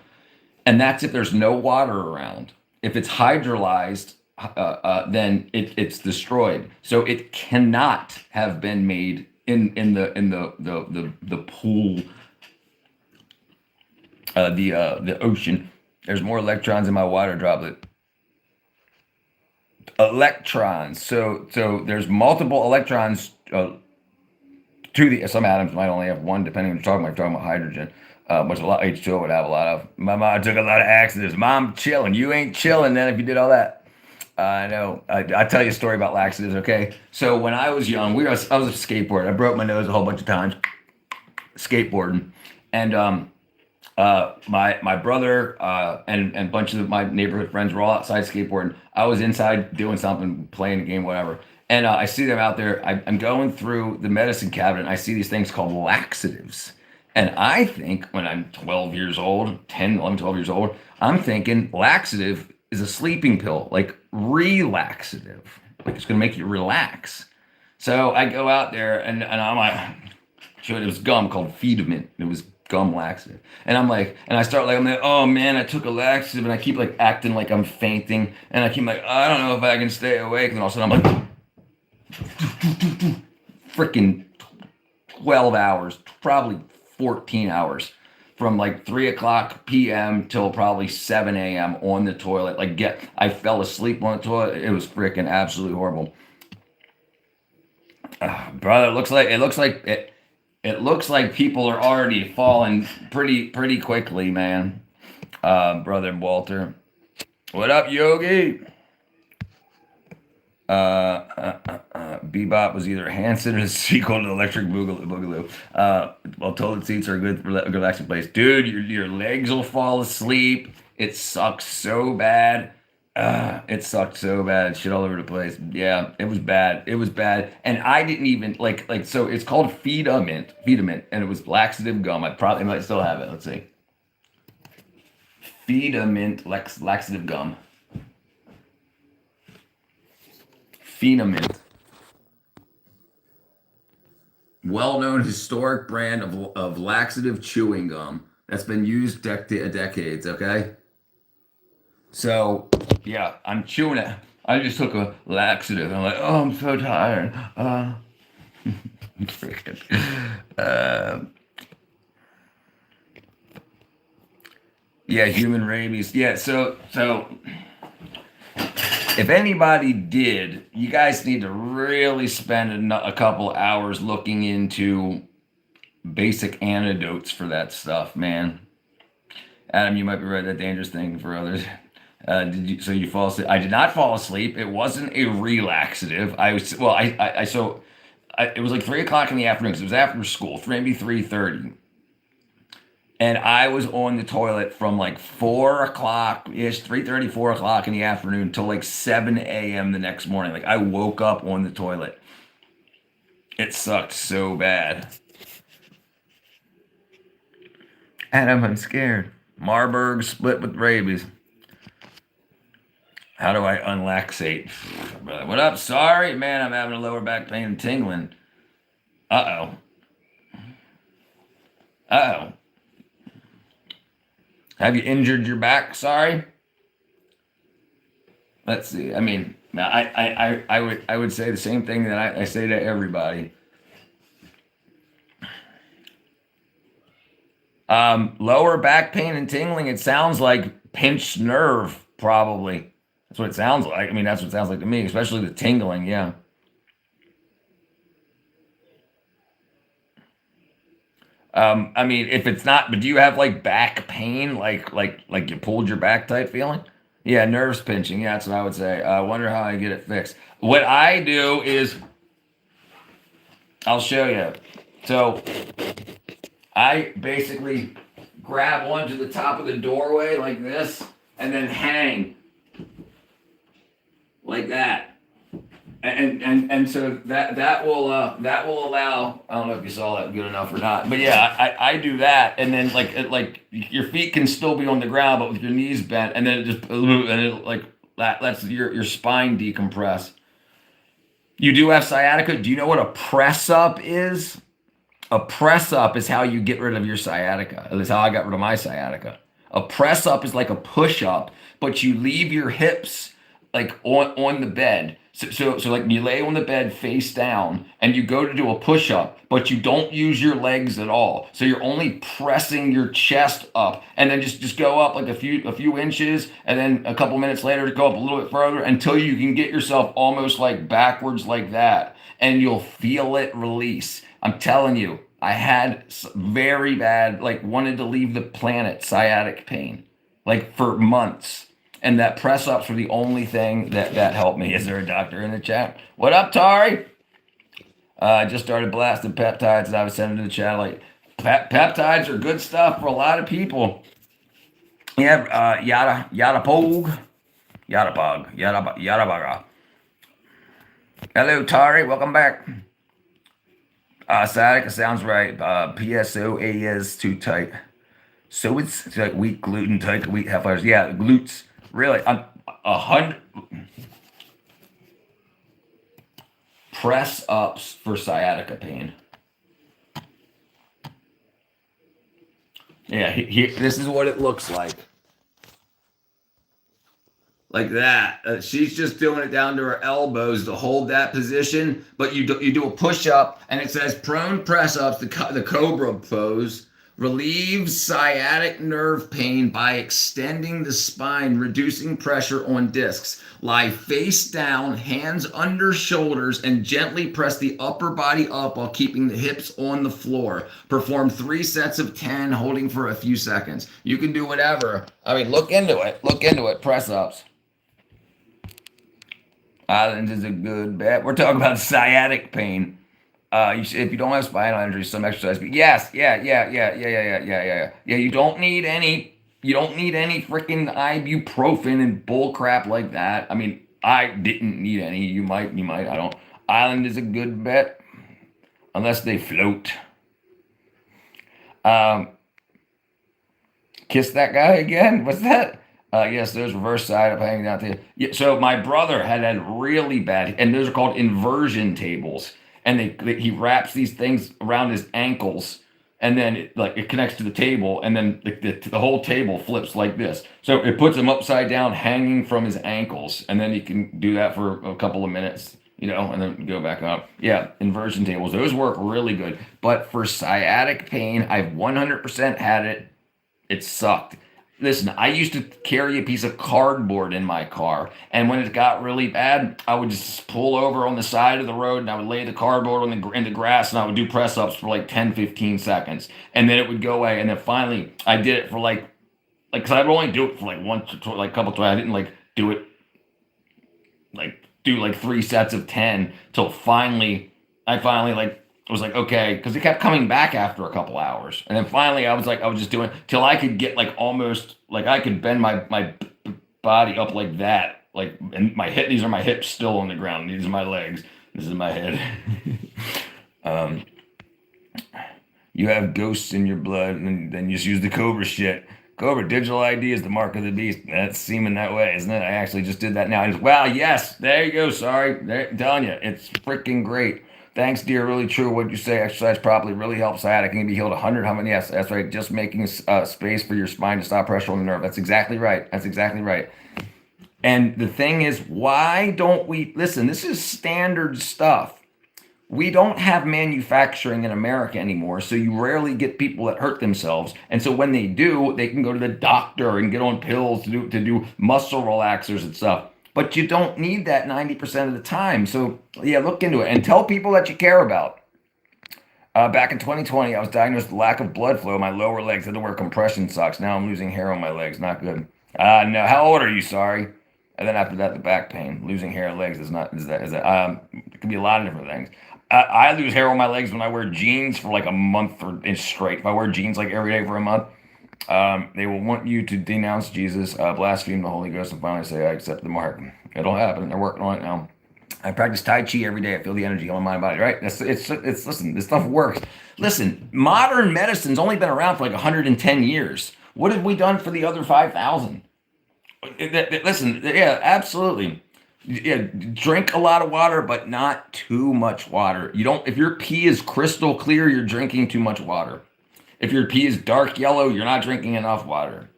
And that's if there's no water around. If it's hydrolyzed, then it's destroyed. So it cannot have been made in the pool, the ocean. There's more electrons in my water droplet. Electrons. So there's multiple electrons to the some atoms might only have one, depending on what you're talking about. If you're talking about hydrogen, which a lot H2O would have a lot of. My mom took a lot of accidents. Mom chilling. You ain't chilling then if you did all that. I know. I tell you a story about laxatives. Okay. So when I was young, I was a skateboarder. I broke my nose a whole bunch of times skateboarding, and my brother and a bunch of my neighborhood friends were all outside skateboarding. I was inside doing something, playing a game, whatever. And I see them out there. I'm going through the medicine cabinet. And I see these things called laxatives. And I think when I'm 12 years old, 10, 11, 12 years old, I'm thinking laxative is a sleeping pill, like relaxative. Like it's going to make you relax. So I go out there and I'm like, sure, it was gum called Feedment. It was gum laxative. And I start like, I'm like, oh man, I took a laxative, and I keep like acting like I'm fainting. And I keep like, I don't know if I can stay awake. And all of a sudden I'm like, freaking 12 hours, probably 14 hours from like 3 o'clock p.m. till probably 7 a.m. on the toilet. I fell asleep on the toilet. It was freaking absolutely horrible. Brother, it looks like people are already falling pretty quickly, man. Brother Walter. What up, Yogi? Bebop was either Hanson or the sequel to Electric Boogaloo. Well, toilet seats are a good relaxing place. Dude, your legs will fall asleep. It sucks so bad. It sucked so bad. Shit all over the place. Yeah, it was bad. It was bad. And I didn't even like so it's called Feedament, and it was laxative gum. I probably might still have it. Let's see. Feedament laxative gum. Feedament. Well-known historic brand of laxative chewing gum that's been used decades, okay? So, yeah, I'm chewing it. I just took a laxative. I'm like, oh, I'm so tired. Freaking. Uh, yeah, human rabies. Yeah, so if anybody did, you guys need to really spend a couple hours looking into basic antidotes for that stuff, man. Adam, you might be right. That dangerous thing for others. Did you? So you fall asleep? I did not fall asleep. It wasn't a relaxative. I was well. It was like 3 o'clock in the afternoon because it was after school, maybe 3:30, and I was on the toilet from like 4 o'clock ish, 3:30, 4 o'clock in the afternoon till like 7 a.m. the next morning. Like I woke up on the toilet. It sucked so bad. Adam, I'm scared. Marburg split with rabies. How do I unlaxate? What up? Sorry, man. I'm having a lower back pain and tingling. Uh oh. Uh oh. Have you injured your back? Sorry. Let's see. I mean, I would say the same thing that I say to everybody. Lower back pain and tingling. It sounds like pinched nerve, probably. That's what it sounds like. I mean, that's what it sounds like to me, especially the tingling. Yeah. I mean, if it's not, but do you have like back pain, like you pulled your back type feeling? Yeah, nerves pinching. Yeah, that's what I would say. I wonder how I get it fixed. What I do is, I'll show you. So I basically grab onto the top of the doorway like this, and then hang like that. And so that will allow. I don't know if you saw that good enough or not, but yeah, I do that, and then like your feet can still be on the ground, but with your knees bent, and then it just and it like that lets your spine decompress. You do have sciatica. Do you know what a press up is? A press up is how you get rid of your sciatica. That's how I got rid of my sciatica. A press up is like a push up, but you leave your hips like on the bed. So like you lay on the bed face down and you go to do a push up, but you don't use your legs at all. So you're only pressing your chest up, and then just go up like a few inches, and then a couple minutes later go up a little bit further until you can get yourself almost like backwards like that, and you'll feel it release. I'm telling you, I had very bad, like wanted to leave the planet sciatic pain, like for months. And that press ups were the only thing that helped me. Is there a doctor in the chat? What up, Tari? I just started blasting peptides and I was sending to the chat like peptides are good stuff for a lot of people. Yeah, yada pog, yada pog, yada baga. Hello, Tari. Welcome back. Sciatica sounds right. PSOA is too tight. So it's like wheat gluten tight wheat half hours. Yeah, glutes. Really, I'm 100 press ups for sciatica pain. Yeah, this is what it looks like that. She's just doing it down to her elbows to hold that position, but you do a push up, and it says prone press ups, the cobra pose. Relieves sciatic nerve pain by extending the spine, reducing pressure on discs. Lie face down, hands under shoulders, and gently press the upper body up while keeping the hips on the floor. Perform 3 sets of 10, holding for a few seconds. You can do whatever. I mean, look into it. Look into it. Press ups. Islands is a good bet. We're talking about sciatic pain. If you don't have spinal injury, some exercise. Yes, yeah. You don't need any. You don't need any freaking ibuprofen and bull crap like that. I mean, I didn't need any. You might. I don't. Island is a good bet unless they float. Um, Kiss that guy again? What's that? Yes, there's reverse side up hanging out there. Yeah, so my brother had really bad, and those are called inversion tables. And he wraps these things around his ankles, and then it connects to the table, and then the whole table flips like this. So it puts him upside down, hanging from his ankles, and then he can do that for a couple of minutes, and then go back up. Yeah, inversion tables, those work really good. But for sciatic pain, I've 100% had it. It sucked. Listen, I used to carry a piece of cardboard in my car, and when it got really bad, I would just pull over on the side of the road and I would lay the cardboard in the grass and I would do press ups for like 10, 15 seconds, and then it would go away. And then finally, I did it for because I would only do it for like once, like a couple times. I didn't do it do like 3 sets of 10 till I finally was like, okay, because it kept coming back after a couple hours. And then finally I was just doing it till I could get almost I could bend my body up like that. And these are my hips still on the ground. These are my legs. This is my head. um, you have ghosts in your blood, and then you just use the Cobra shit. Cobra, digital ID is the mark of the beast. That's seeming that way, isn't it? I actually just did that now. Wow, yes, there you go. Sorry, I'm telling you, it's freaking great. Thanks, dear. Really true. What you say, exercise properly really helps sciatica. Can be healed 100. How many? Yes, that's right. Just making space for your spine to stop pressure on the nerve. That's exactly right. That's exactly right. And the thing is, why don't we listen? This is standard stuff. We don't have manufacturing in America anymore, so you rarely get people that hurt themselves. And so when they do, they can go to the doctor and get on pills to do muscle relaxers and stuff. But you don't need that 90% of the time. So yeah, look into it and tell people that you care about. Back in 2020, I was diagnosed with lack of blood flow in my lower legs. I had to wear compression socks. Now I'm losing hair on my legs. Not good. No. How old are you? Sorry. And then after that, the back pain. Losing hair on legs is that it could be a lot of different things. I lose hair on my legs when I wear jeans for like a month or straight. If I wear jeans like every day for a month, they will want you to denounce Jesus, blaspheme the Holy Ghost, and finally say, I accept the mark. It'll happen. They're working on it now. I practice Tai Chi every day. I feel the energy on my mind and body, right? Listen, this stuff works. Listen, modern medicine's only been around for like 110 years. What have we done for the other 5,000? Listen, yeah, absolutely. Yeah, drink a lot of water, but not too much water. If your pee is crystal clear, you're drinking too much water. If your pee is dark yellow, you're not drinking enough water.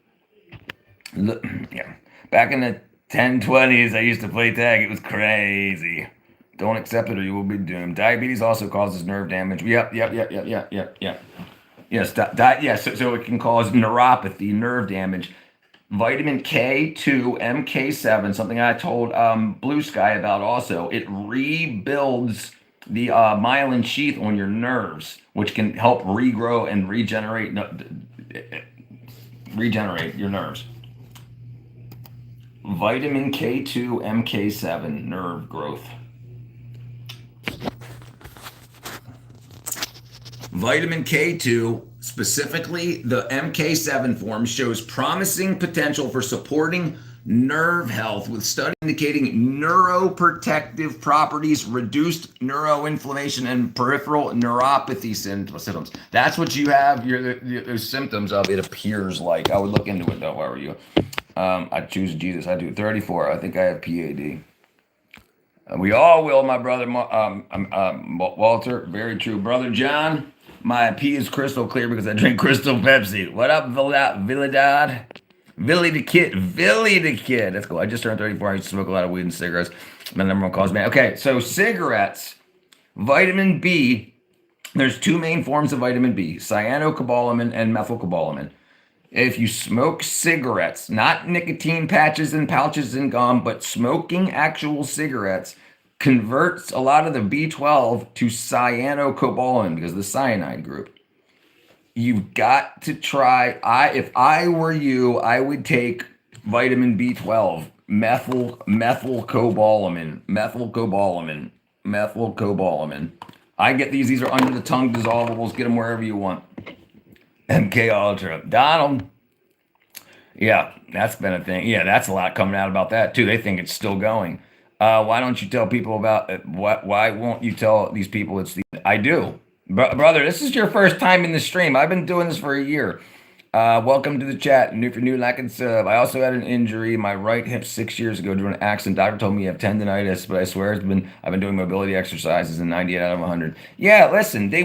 Yeah. Back in the 1020s, I used to play tag. It was crazy. Don't accept it or you will be doomed. Diabetes also causes nerve damage. Yep. Yes, so it can cause neuropathy, nerve damage. Vitamin K2, MK7, something I told Blue Sky about also. It rebuilds the myelin sheath on your nerves, which can help regrow and regenerate your nerves. Vitamin K2, MK7, nerve growth. Vitamin K2, specifically the MK7 form, shows promising potential for supporting nerve health, with studies indicating neuroprotective properties, reduced neuroinflammation, and peripheral neuropathy symptoms. That's what you have your symptoms of, it appears like. I would look into it though, if I were you. I choose Jesus. I do 34. I think I have PAD. We all will, my brother Walter. Very true. Brother John, my pee is crystal clear because I drink Crystal Pepsi. What up, Villadad? Villy the Kid. That's cool. I just turned 34. I used to smoke a lot of weed and cigarettes. My number one cause, man. Okay, so cigarettes, vitamin B. There's two main forms of vitamin B, cyanocobalamin and methylcobalamin. If you smoke cigarettes, not nicotine patches and pouches and gum, but smoking actual cigarettes, converts a lot of the B12 to cyanocobalamin because of the cyanide group. You've got to try. If I were you, I would take vitamin B12, methylcobalamin. I get these. These are under the tongue dissolvables. Get them wherever you want. MK Ultra. Donald, Yeah, that's been a thing. Yeah, that's a lot coming out about that too. They think it's still going. Why don't you tell people about it? Why won't you tell these people it's the? I do, brother. This is your first time in the stream. I've been doing this for a year. Welcome to the chat. New for new, like and sub. I also had an injury in my right hip 6 years ago during an accident. Doctor told me you have tendonitis, but I swear I've been doing mobility exercises in 98 out of 100. Yeah, listen, they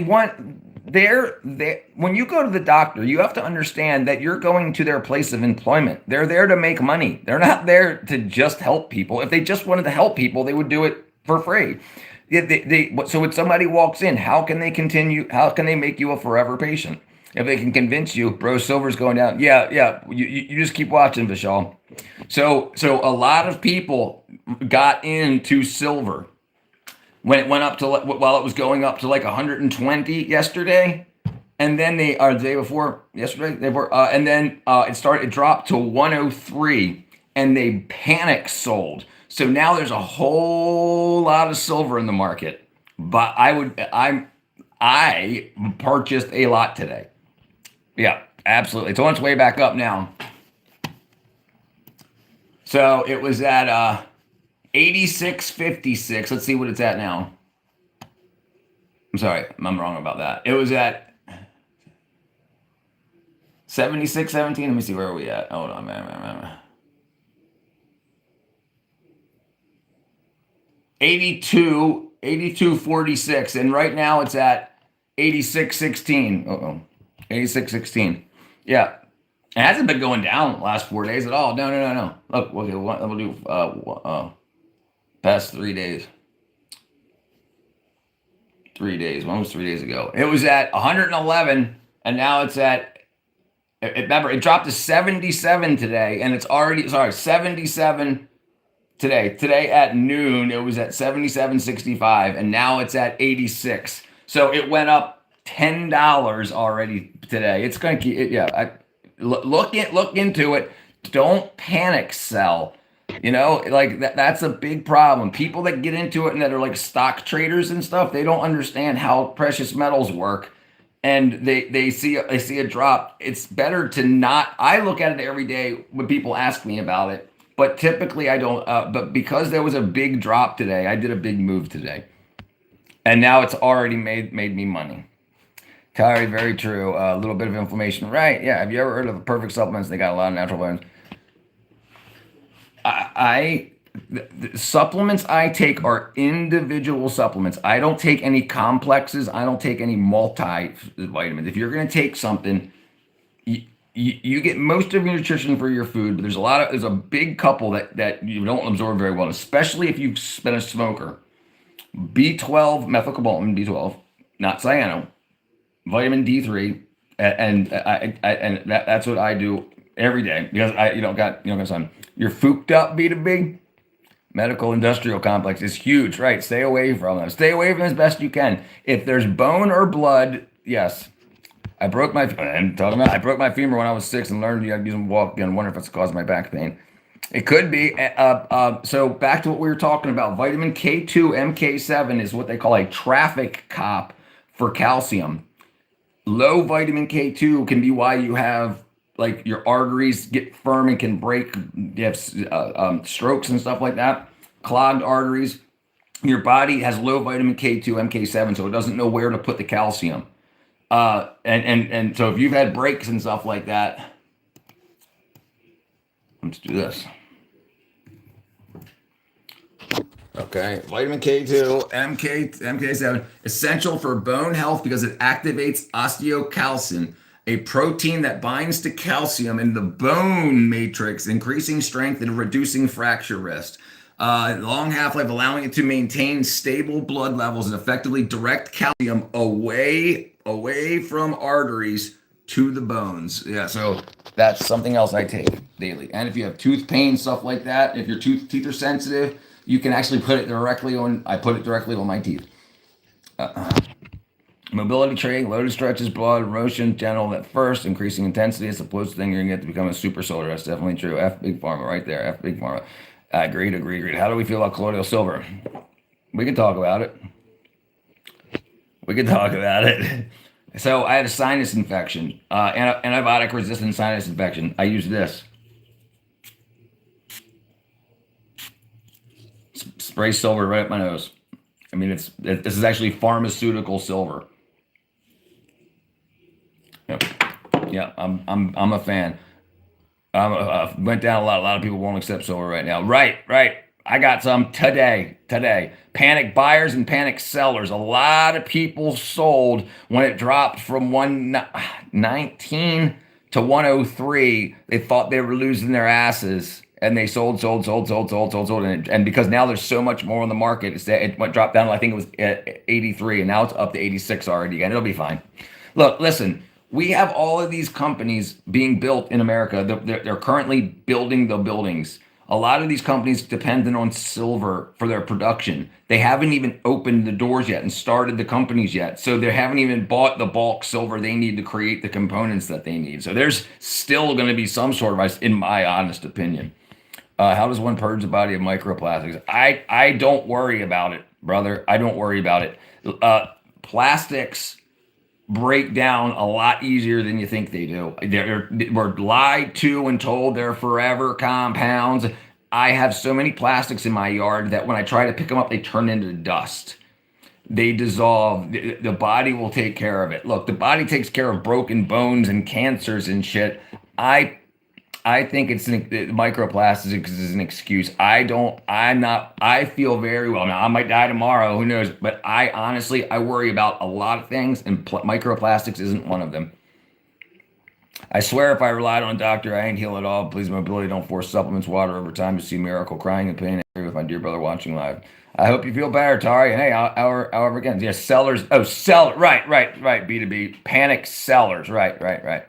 when you go to the doctor, you have to understand that you're going to their place of employment. They're there to make money. They're not there to just help people. If they just wanted to help people, they would do it for free. Yeah, so when somebody walks in, how can they continue? How can they make you a forever patient? If they can convince you, bro, silver's going down. Yeah, yeah. You just keep watching, Vishal. So a lot of people got into silver when it went up to while it was going up to like 120 yesterday, and then they are the day before yesterday, they were, and then it dropped to 103, and they panic sold. So now there's a whole lot of silver in the market. But I purchased a lot today. Yeah, absolutely. It's on its way back up now. So it was at 86.56. Let's see what it's at now. I'm sorry, I'm wrong about that. It was at 76.17. Let me see, where are we at? Hold on, man. 82.46, and right now it's at 86.16. Uh-oh. 86.16. Yeah. It hasn't been going down the last 4 days at all. No. Look, okay, we'll do past 3 days. 3 days. When was 3 days ago? It was at 111, and now it's at. Remember, it dropped to 77 today, and it's already 77 today. Today at noon, it was at 77.65, and now it's at 86. So it went up $10 already today. It's going to keep it. Yeah, look into it. Don't panic sell. You know, like that's a big problem. People that get into it and that are like stock traders and stuff, they don't understand how precious metals work, and they see a drop. It's better to not. I look at it every day when people ask me about it, but typically I don't. But because there was a big drop today, I did a big move today, and now it's already made me money. Kyrie, very true. A little bit of inflammation, right? Yeah. Have you ever heard of the Perfect Supplements? They got a lot of natural vitamins. The supplements I take are individual supplements. I don't take any complexes. I don't take any multivitamins. If you're going to take something, you get most of your nutrition for your food, but there's a big couple that you don't absorb very well, especially if you've been a smoker. B12, methylcobalamin, B12, not cyano, vitamin D3, and that's what I do every day because got son. Your Fooked Up B2B medical industrial complex is huge, right? Stay away from them. Stay away from them as best you can. If there's bone or blood, yes. I broke my femur when I was 6 and learned to use them walk. I wonder if it's caused my back pain. It could be. So back to what we were talking about. Vitamin K2, MK7 is what they call a traffic cop for calcium. Low vitamin K2 can be why you have like your arteries get firm and can break. You have strokes and stuff like that. Clogged arteries. Your body has low vitamin K2, MK7, so it doesn't know where to put the calcium. And so if you've had breaks and stuff like that, let's do this. Okay, vitamin K2, MK7, essential for bone health because it activates osteocalcin, a protein that binds to calcium in the bone matrix, increasing strength and reducing fracture risk. Long half-life, allowing it to maintain stable blood levels and effectively direct calcium away from arteries to the bones. Yeah, so that's something else I take daily. And if you have tooth pain, stuff like that, if your teeth are sensitive, you can actually put it directly on. I put it directly on my teeth. Mobility training, loaded stretches, blood, motion, gentle at first, increasing intensity. It's the closest thing you're going to get to become a super soldier. That's definitely true. F Big Pharma right there. F Big Pharma. Agreed. How do we feel about colloidal silver? We can talk about it. So I had a sinus infection, antibiotic resistant sinus infection. I use this. spray silver right up my nose. I mean, this is actually pharmaceutical silver. Yep. Yeah, I'm a fan. Went down a lot. A lot of people won't accept silver right now. Right, right. I got some today. Today. Panic buyers and panic sellers. A lot of people sold when it dropped from 119 to 103. They thought they were losing their asses. And they sold. And because now there's so much more on the market, it went dropped down. I think it was at 83, and now it's up to 86 already. And it'll be fine. Look, listen, we have all of these companies being built in America. They're currently building the buildings. A lot of these companies dependent on silver for their production. They haven't even opened the doors yet and started the companies yet. So they haven't even bought the bulk silver they need to create the components that they need. So there's still going to be some sort of risk, in my honest opinion. How does one purge the body of microplastics? I don't worry about it, brother. I don't worry about it. Plastics break down a lot easier than you think they do. We're lied to and told they're forever compounds. I have so many plastics in my yard that when I try to pick them up, they turn into dust. They dissolve. The body will take care of it. Look, the body takes care of broken bones and cancers and shit. I think microplastics is an excuse. I feel very well. Now, I might die tomorrow, who knows? But I worry about a lot of things, and microplastics isn't one of them. I swear if I relied on a doctor, I ain't heal at all. Please, mobility, don't force supplements, water over time. You see miracle, crying and pain. I agree with my dear brother watching live. I hope you feel better, Tari. And hey, however again. Yeah, sellers. Oh, right. B2B. Panic sellers. Right.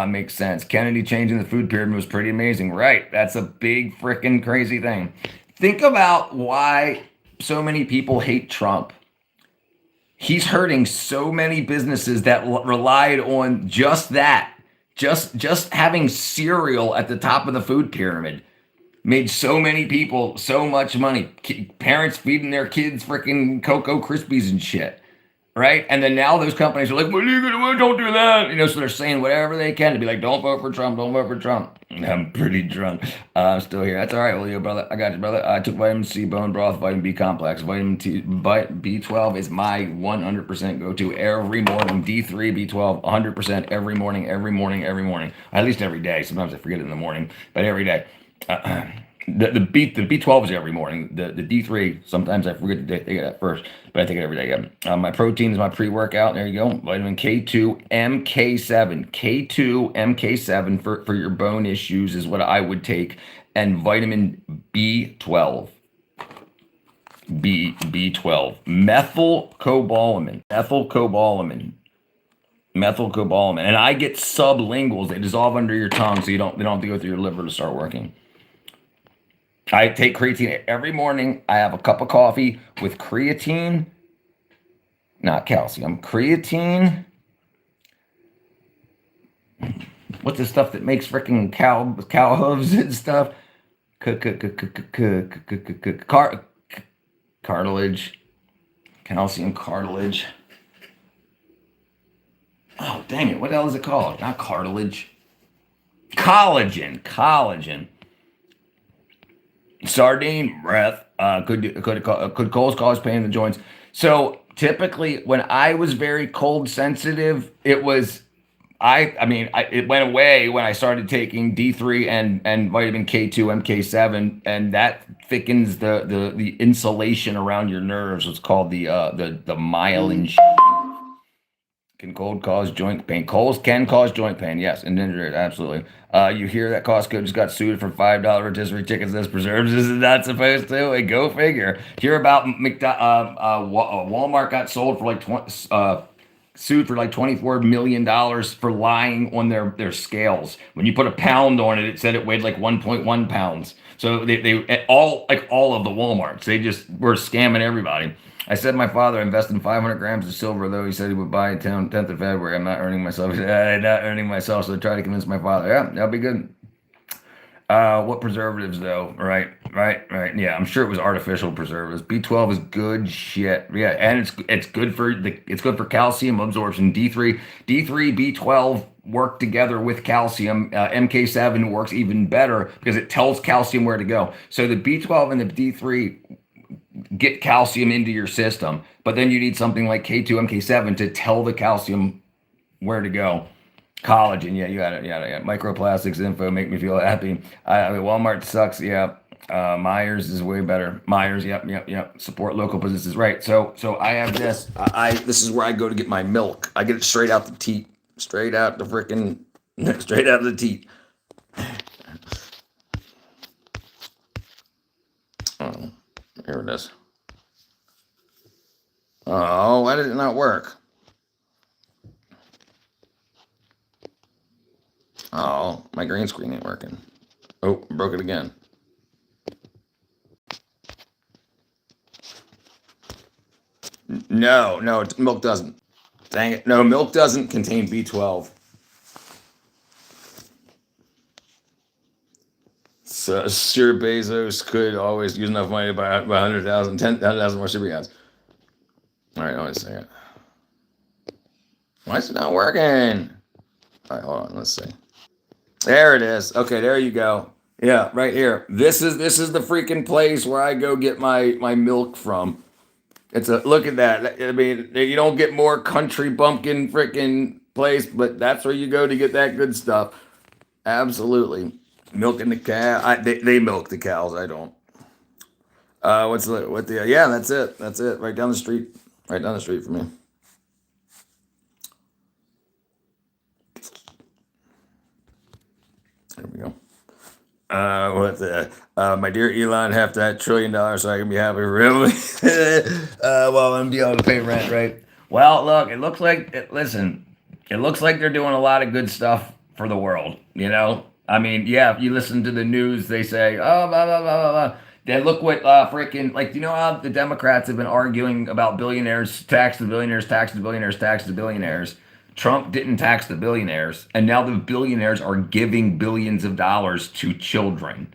Makes sense. Kennedy changing the food pyramid was pretty amazing. Right. That's a big freaking crazy thing. Think about why so many people hate Trump. He's hurting so many businesses that relied on just that. Just having cereal at the top of the food pyramid made so many people so much money. Parents feeding their kids freaking Cocoa Krispies and shit. Right? And then now those companies are like, what are you going to do? Don't do that. So they're saying whatever they can to be like, don't vote for Trump. Don't vote for Trump. I'm pretty drunk. I'm still here. That's all right, Julio, brother. I got you, brother. I took vitamin C, bone broth, vitamin B complex. Vitamin B12 is my 100% go-to every morning. D3, B12, 100% every morning. At least every day. Sometimes I forget it in the morning, but every day. The B12 is every morning. The D3, sometimes I forget to take it at first, but I take it every day. Yeah. My protein is my pre-workout. There you go. Vitamin K2, MK7. K2, MK7 for your bone issues is what I would take. And vitamin B12. B12. Methylcobalamin. And I get sublinguals. They dissolve under your tongue, so they don't have to go through your liver to start working. I take creatine every morning. I have a cup of coffee with creatine, not calcium. Creatine. What's the stuff that makes freaking cow hooves and stuff? Cartilage. Calcium cartilage. Oh, dang it. What the hell is it called? Not cartilage. Collagen. Sardine breath could cause pain in the joints. So typically, when I was very cold sensitive, it was it went away when I started taking D3 and vitamin K2, MK7, and that thickens the insulation around your nerves. It's called the myelin. Can cold cause joint pain? Colds can cause joint pain, yes, and injury, absolutely. You hear that Costco just got sued for $5 rotisserie chickens as preserves? Is it not supposed to? Hey, go figure. Hear about Walmart got sold for like sued for like $24 million for lying on their scales. When you put a pound on it, it said it weighed like 1.1 pounds. So they all of the Walmarts, they just were scamming everybody. I said my father invested in 500 grams of silver, though he said he would buy it 10th of February. I'm not earning myself. So I tried to convince my father. Yeah, that'll be good. What preservatives, though? Right. Yeah, I'm sure it was artificial preservatives. B12 is good shit. Yeah, and it's good for calcium absorption. D3, B12 work together with calcium. MK7 works even better because it tells calcium where to go. So the B12 and the D3 get calcium into your system. But then you need something like K2, MK7 to tell the calcium where to go. Collagen, yeah, you got it. Yeah. Microplastics info make me feel happy. I mean, Walmart sucks. Yeah. Myers is way better. Myers, yep. Support local businesses, right? So I have this. This is where I go to get my milk. I get it straight out the teat, straight out the freaking, straight out of the teat. Oh, here it is. Oh, why did it not work? Oh, my green screen ain't working. Oh, broke it again. No, milk doesn't. Dang it. No, milk doesn't contain B12. So sure, Bezos could always use enough money to buy 100,000, 10,000 more super yachts. All right, wait a second. Why is it not working? All right, hold on. Let's see. There it is. Okay, there you go. Yeah, right here. This is the freaking place where I go get my milk from. It's a look at that. I mean, you don't get more country bumpkin freaking place, but that's where you go to get that good stuff. Absolutely. Milking the cow. They milk the cows. I don't. What the? Yeah, that's it. That's it. Right down the street. Right down the street from me. There we go. What the? My dear Elon, half that $1 trillion so I can be happy. Really? Well, I'm be able to pay rent, right? Well, look, it looks like. Listen, it looks like they're doing a lot of good stuff for the world. I mean, yeah. If you listen to the news, they say, oh, blah blah blah blah blah. Then look what freaking like. You know how the Democrats have been arguing about billionaires, tax the billionaires, tax the billionaires, tax the billionaires. Trump didn't tax the billionaires, and now the billionaires are giving billions of dollars to children.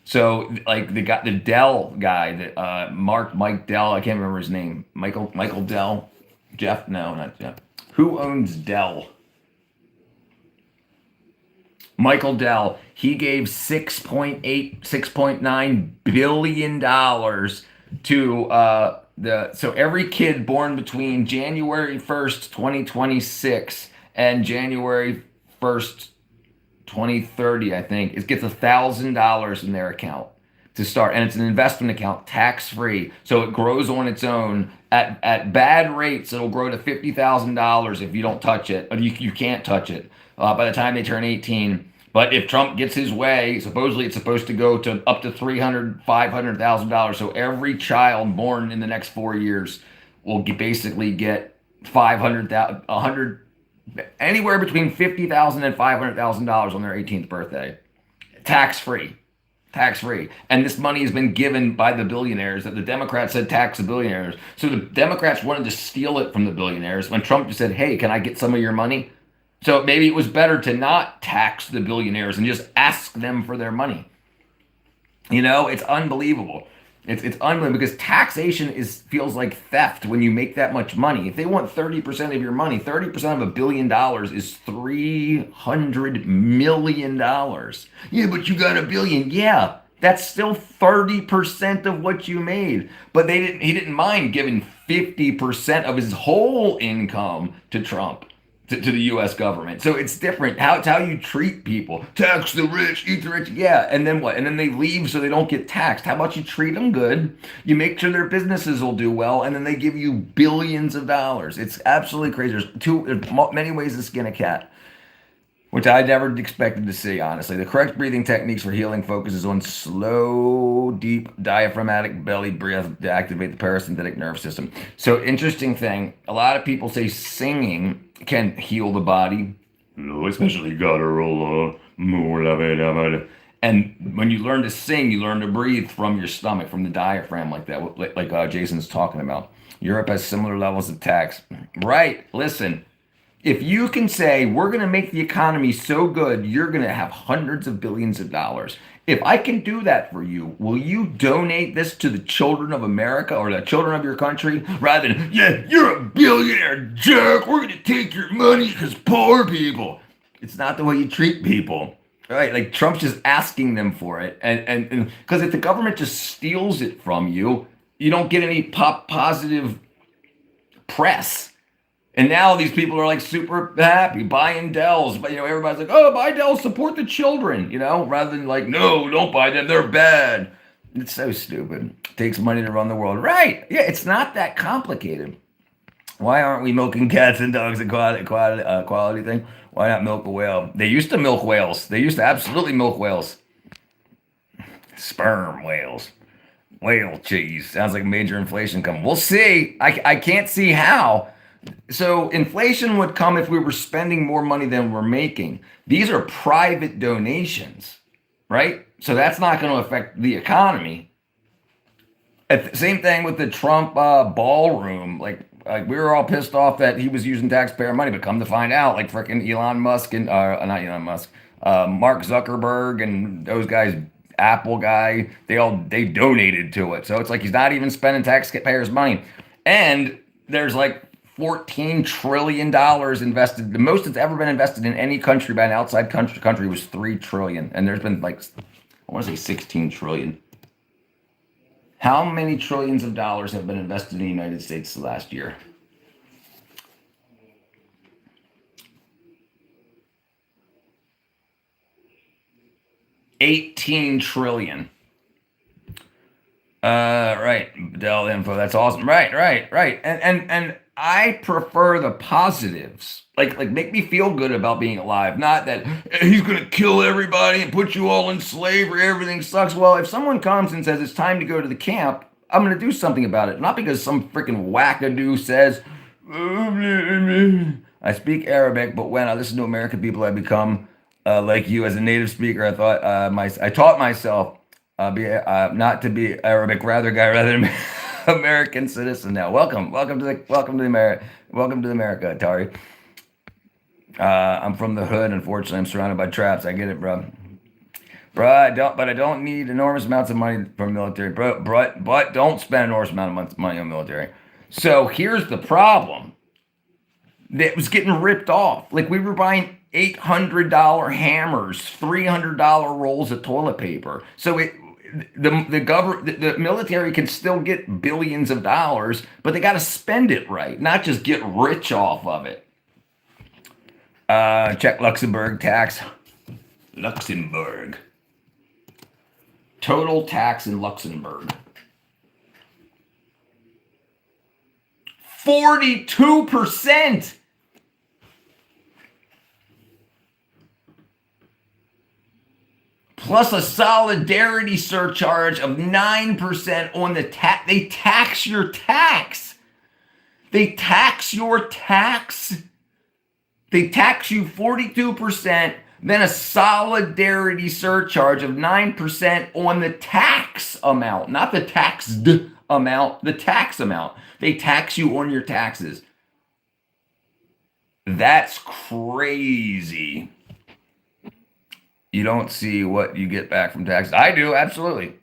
So, like the Dell guy, that Mike Dell, I can't remember his name. Michael Dell, Jeff? No, not Jeff. Who owns Dell? Michael Dell. He gave 6.9 billion dollars to so every kid born between January 1st, 2026 and January 1st, 2030, I think, it gets $1,000 in their account to start. And it's an investment account, tax free. So it grows on its own. At bad rates, it'll grow to $50,000 if you don't touch it. But you can't touch it by the time they turn 18. But if Trump gets his way, supposedly it's supposed to go to up to $500,000. So every child born in the next 4 years will basically get 500,000, 100, anywhere between $50,000 and $500,000 on their 18th birthday, tax free, tax free. And this money has been given by the billionaires. That the Democrats said tax the billionaires, so the Democrats wanted to steal it from the billionaires. When Trump just said, "Hey, can I get some of your money?" So maybe it was better to not tax the billionaires and just ask them for their money. It's unbelievable. It's unbelievable because taxation feels like theft when you make that much money. If they want 30% of your money, 30% of $1 billion is $300 million. Yeah, but you got a billion. Yeah, that's still 30% of what you made. But he didn't mind giving 50% of his whole income to Trump. To the U.S. government. So it's different. It's how you treat people. Tax the rich, eat the rich. Yeah, and then what? And then they leave so they don't get taxed. How about you treat them good? You make sure their businesses will do well, and then they give you billions of dollars. It's absolutely crazy. There's many ways to skin a cat, which I never expected to see, honestly. The correct breathing techniques for healing focuses on slow, deep, diaphragmatic belly breath to activate the parasympathetic nervous system. So, interesting thing, a lot of people say singing can heal the body, especially guttural, and when you learn to sing, you learn to breathe from your stomach, from the diaphragm, like that, like Jason's talking about. Europe has similar levels of tax. Right, listen. If you can say, we're going to make the economy so good, you're going to have hundreds of billions of dollars. If I can do that for you, will you donate this to the children of America or the children of your country? Rather than, yeah, you're a billionaire jerk. We're going to take your money because poor people. It's not the way you treat people. Right? Like Trump's just asking them for it. And because if the government just steals it from you, you don't get any positive press. And now these people are like super happy buying Dells, but everybody's like, "Oh, buy Dells, support the children," rather than like, "No, don't buy them, they're bad." It's so stupid. It takes money to run the world, right? Yeah, it's not that complicated. Why aren't we milking cats and dogs? A quality thing. Why not milk a whale? They used to milk whales. They used to absolutely milk whales. Sperm whales. Whale cheese. Sounds like major inflation coming. We'll see. I can't see how. So inflation would come if we were spending more money than we're making. These are private donations, right? So that's not going to affect the economy. Same thing with the Trump ballroom. Like we were all pissed off that he was using taxpayer money, but come to find out, like freaking Elon Musk and not Elon Musk, Mark Zuckerberg and those guys, Apple guy, they donated to it. So it's like he's not even spending taxpayers' money, and there's like $14 trillion invested. The most that's ever been invested in any country by an outside country was $3 trillion, and there's been like I want to say 16 trillion. How many trillions of dollars have been invested in the United States last year? $18 trillion. Right. Dell info. That's awesome. Right. And I prefer the positives. Like make me feel good about being alive. Not that he's gonna kill everybody and put you all in slavery. Everything sucks. Well, if someone comes and says it's time to go to the camp, I'm gonna do something about it. Not because some freaking wackadoo says. I speak Arabic, but when I listen to American people, I become like you as a native speaker. I taught myself not to be Arabic rather than American citizen. Now, welcome to America, Atari. I'm from the hood. Unfortunately, I'm surrounded by traps. I get it, bro. Bro, I don't need enormous amounts of money from military, bro. But don't spend enormous amount of money on military. So here's the problem. That was getting ripped off. Like we were buying $800 hammers, $300 rolls of toilet paper. So the military can still get billions of dollars, but they got to spend it right, not just get rich off of it. Check Luxembourg tax. Luxembourg. Total tax in Luxembourg. 42%. Plus a solidarity surcharge of 9% on the tax. They tax your tax. They tax your tax. They tax you 42%, then a solidarity surcharge of 9% on the tax amount, not the taxed amount, the tax amount. They tax you on your taxes. That's crazy. You don't see what you get back from taxes. I do, absolutely.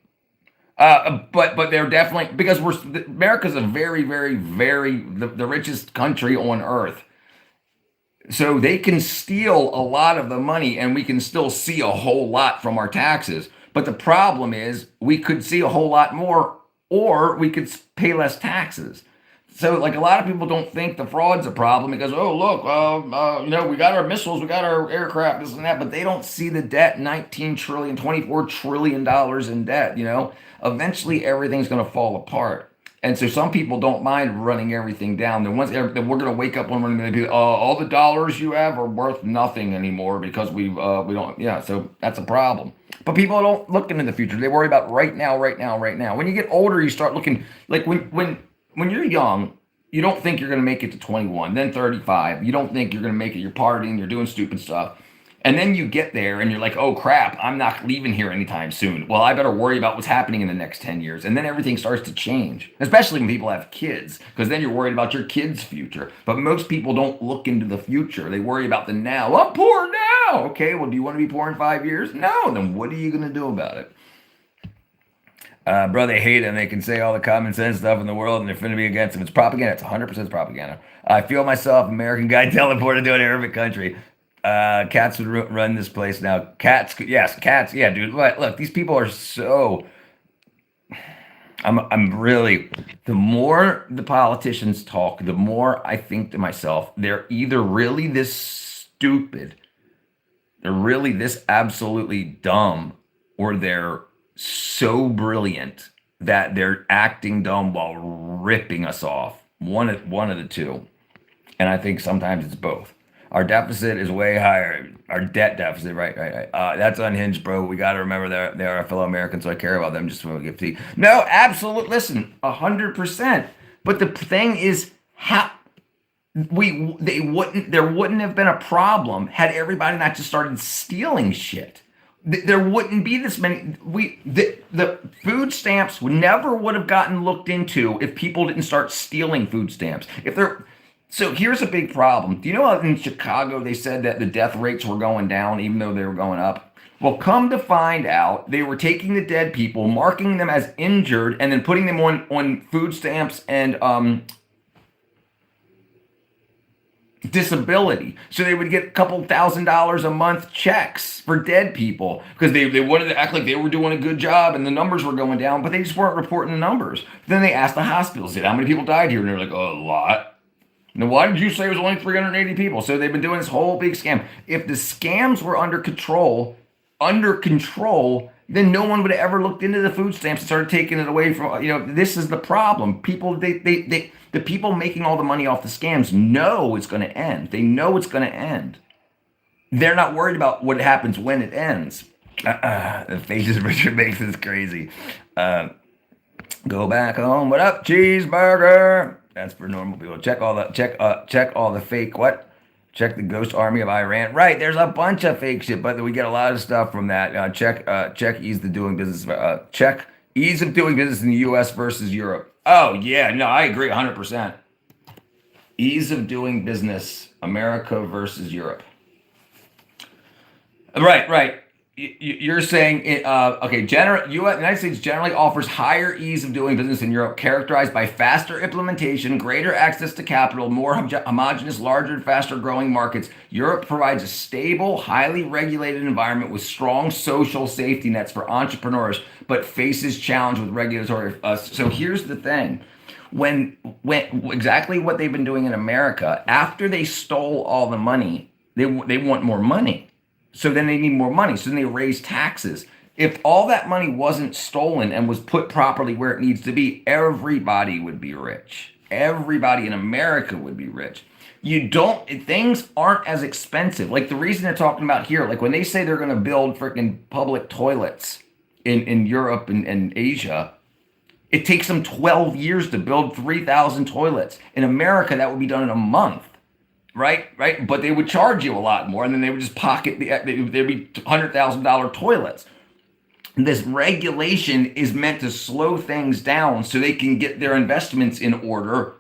But they're definitely, because America's a very, very, very the richest country on earth. So they can steal a lot of the money and we can still see a whole lot from our taxes. But the problem is we could see a whole lot more or we could pay less taxes. So like a lot of people don't think the fraud's a problem because, oh, look, we got our missiles, we got our aircraft, this and that, but they don't see the debt, 19 trillion, $24 trillion in debt, Eventually everything's going to fall apart. And so some people don't mind running everything down. Then we're going to wake up one morning and be, all the dollars you have are worth nothing anymore because we don't. Yeah, so that's a problem. But people don't look into the future. They worry about right now. When you get older, you start looking like when you're young, you don't think you're going to make it to 21, then 35. You don't think you're going to make it. You're partying, you're doing stupid stuff. And then you get there and you're like, oh crap, I'm not leaving here anytime soon. Well, I better worry about what's happening in the next 10 years. And then everything starts to change, especially when people have kids, because then you're worried about your kids' future. But most people don't look into the future. They worry about the now. I'm poor now. Okay, well, do you want to be poor in 5 years? No, then what are you going to do about it? Bro, they hate it and they can say all the common sense stuff in the world and they're finna be against them. It's propaganda. It's 100% propaganda. I feel myself, American guy teleported to an Arabic country. Cats would run this place now. Cats, yes, cats, yeah, dude. Look, these people are so. I'm really, the more the politicians talk, the more I think to myself, they're either really this stupid, they're really this absolutely dumb, or they're so brilliant that they're acting dumb while ripping us off. One of the two. And I think sometimes it's both. Our deficit is way higher. Our debt deficit, right. That's unhinged, bro. We got to remember they're our fellow Americans, so I care about them just when we give tea. No, absolute. Listen, 100%. But the thing is, how they wouldn't there wouldn't have been a problem had everybody not just started stealing shit. There wouldn't be this many. The food stamps would have gotten looked into if people didn't start stealing food stamps. If they're So here's a big problem. Do you know how in Chicago they said that the death rates were going down even though they were going up? Well, come to find out, they were taking the dead people, marking them as injured, and then putting them on food stamps and disability. So they would get a couple $1,000s a month checks for dead people because they wanted to act like they were doing a good job and the numbers were going down, but they just weren't reporting the numbers. Then they asked the hospitals, how many people died here? And they're like, oh, a lot. Now, why did you say it was only 380 people? So they've been doing this whole big scam. If the scams were under control, then no one would have ever looked into the food stamps and started taking it away from, this is the problem. The people making all the money off the scams know it's going to end. They know it's going to end. They're not worried about what happens when it ends. The faces Richard makes is crazy. Go back home. What up, cheeseburger? That's for normal people. Check all the fake what? Check the ghost army of Iran. Right, there's a bunch of fake shit, but we get a lot of stuff from that. Check ease of doing business. Check ease of doing business in the U.S. versus Europe. Oh yeah, no, I agree 100%. Ease of doing business, America versus Europe. Right. You're saying, okay, United States generally offers higher ease of doing business in Europe, characterized by faster implementation, greater access to capital, more homogeneous, larger, faster growing markets. Europe provides a stable, highly regulated environment with strong social safety nets for entrepreneurs, but faces challenge with regulatory. So here's the thing. When exactly what they've been doing in America, after they stole all the money, they want more money. So then they need more money. So then they raise taxes. If all that money wasn't stolen and was put properly where it needs to be, everybody would be rich. Everybody in America would be rich. Things aren't as expensive. Like the reason they're talking about here, like when they say they're going to build freaking public toilets in Europe and Asia, it takes them 12 years to build 3,000 toilets. In America, that would be done in a month. Right. But they would charge you a lot more, and then they would just pocket there'd be $100,000 toilets. This regulation is meant to slow things down so they can get their investments in order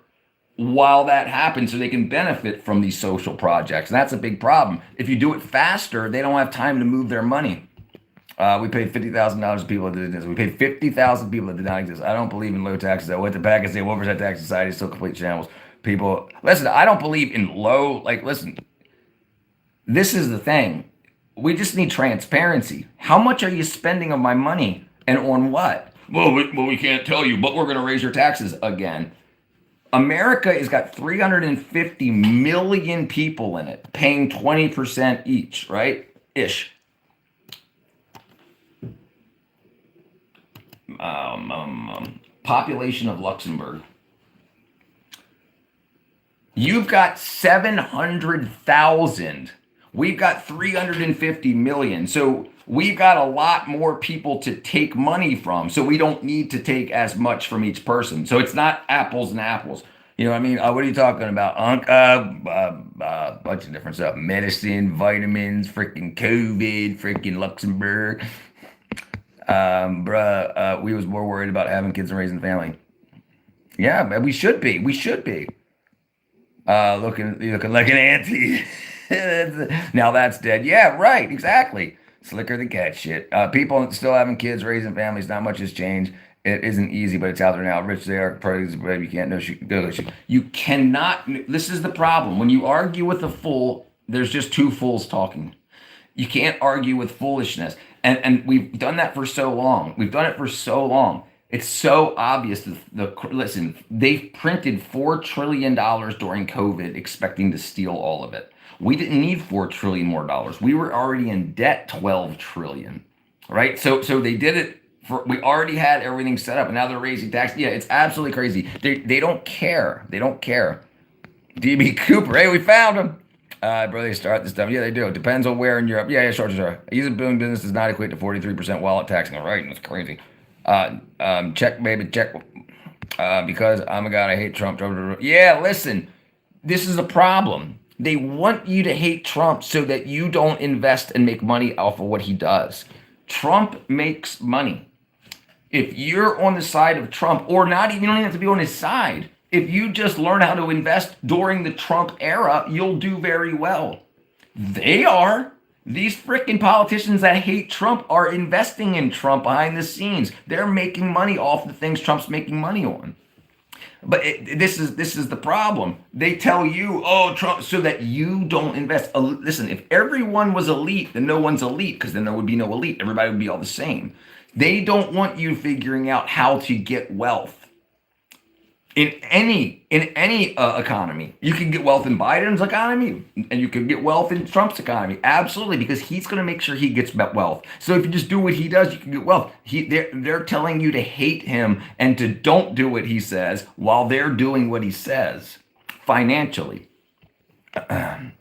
while that happens, so they can benefit from these social projects. And that's a big problem. If you do it faster, they don't have time to move their money. We paid $50,000 to people that did this. We paid 50,000 people that did not exist. I don't believe in low taxes. I went to Pakistan, 1% tax society, still complete shambles. People, listen, I don't believe in listen, this is the thing. We just need transparency. How much are you spending of my money and on what? Well, we can't tell you, but we're going to raise your taxes again. America has got 350 million people in it, paying 20% each, right? Ish. Population of Luxembourg. You've got 700,000. We've got 350 million. So we've got a lot more people to take money from. So we don't need to take as much from each person. So it's not apples and apples. You know what I mean? What are you talking about? Bunch of different stuff. Medicine, vitamins, freaking COVID, freaking Luxembourg. We was more worried about having kids and raising a family. Yeah, we should be. Looking like an auntie. Now that's dead. Yeah, right. Exactly. Slicker than cat shit. People still having kids, raising families. Not much has changed. It isn't easy, but it's out there now. Rich they are. Parties, but you can't know. You cannot. This is the problem. When you argue with a fool, there's just two fools talking. You can't argue with foolishness. And we've done that for so long. We've done it for so long. It's so obvious. Listen, they've printed $4 trillion during COVID, expecting to steal all of it. We didn't need $4 trillion more dollars. We were already in debt 12 trillion, right? So they did it. We already had everything set up, and now they're raising taxes. Yeah, it's absolutely crazy. They don't care. They don't care. DB Cooper, hey, we found him. Brother, they start this stuff. Yeah, they do. It depends on where in Europe. Yeah, sure. Using boom business does not equate to 43% wallet taxing. All right, that's crazy. Check, baby, check. Because I'm a god, I hate Trump. Yeah, listen, this is a problem. They want you to hate Trump so that you don't invest and make money off of what he does. Trump makes money. If you're on the side of Trump, or not even, you don't even have to be on his side. If you just learn how to invest during the Trump era, you'll do very well. They are. These freaking politicians that hate Trump are investing in Trump behind the scenes. They're making money off the things Trump's making money on. But this is the problem. They tell you, oh, Trump, so that you don't invest. Listen, if everyone was elite, then no one's elite, because then there would be no elite. Everybody would be all the same. They don't want you figuring out how to get wealth. In any economy, you can get wealth in Biden's economy, and you can get wealth in Trump's economy. Absolutely, because he's going to make sure he gets wealth. So if you just do what he does, you can get wealth. They're telling you to hate him and to don't do what he says while they're doing what he says financially. Farm.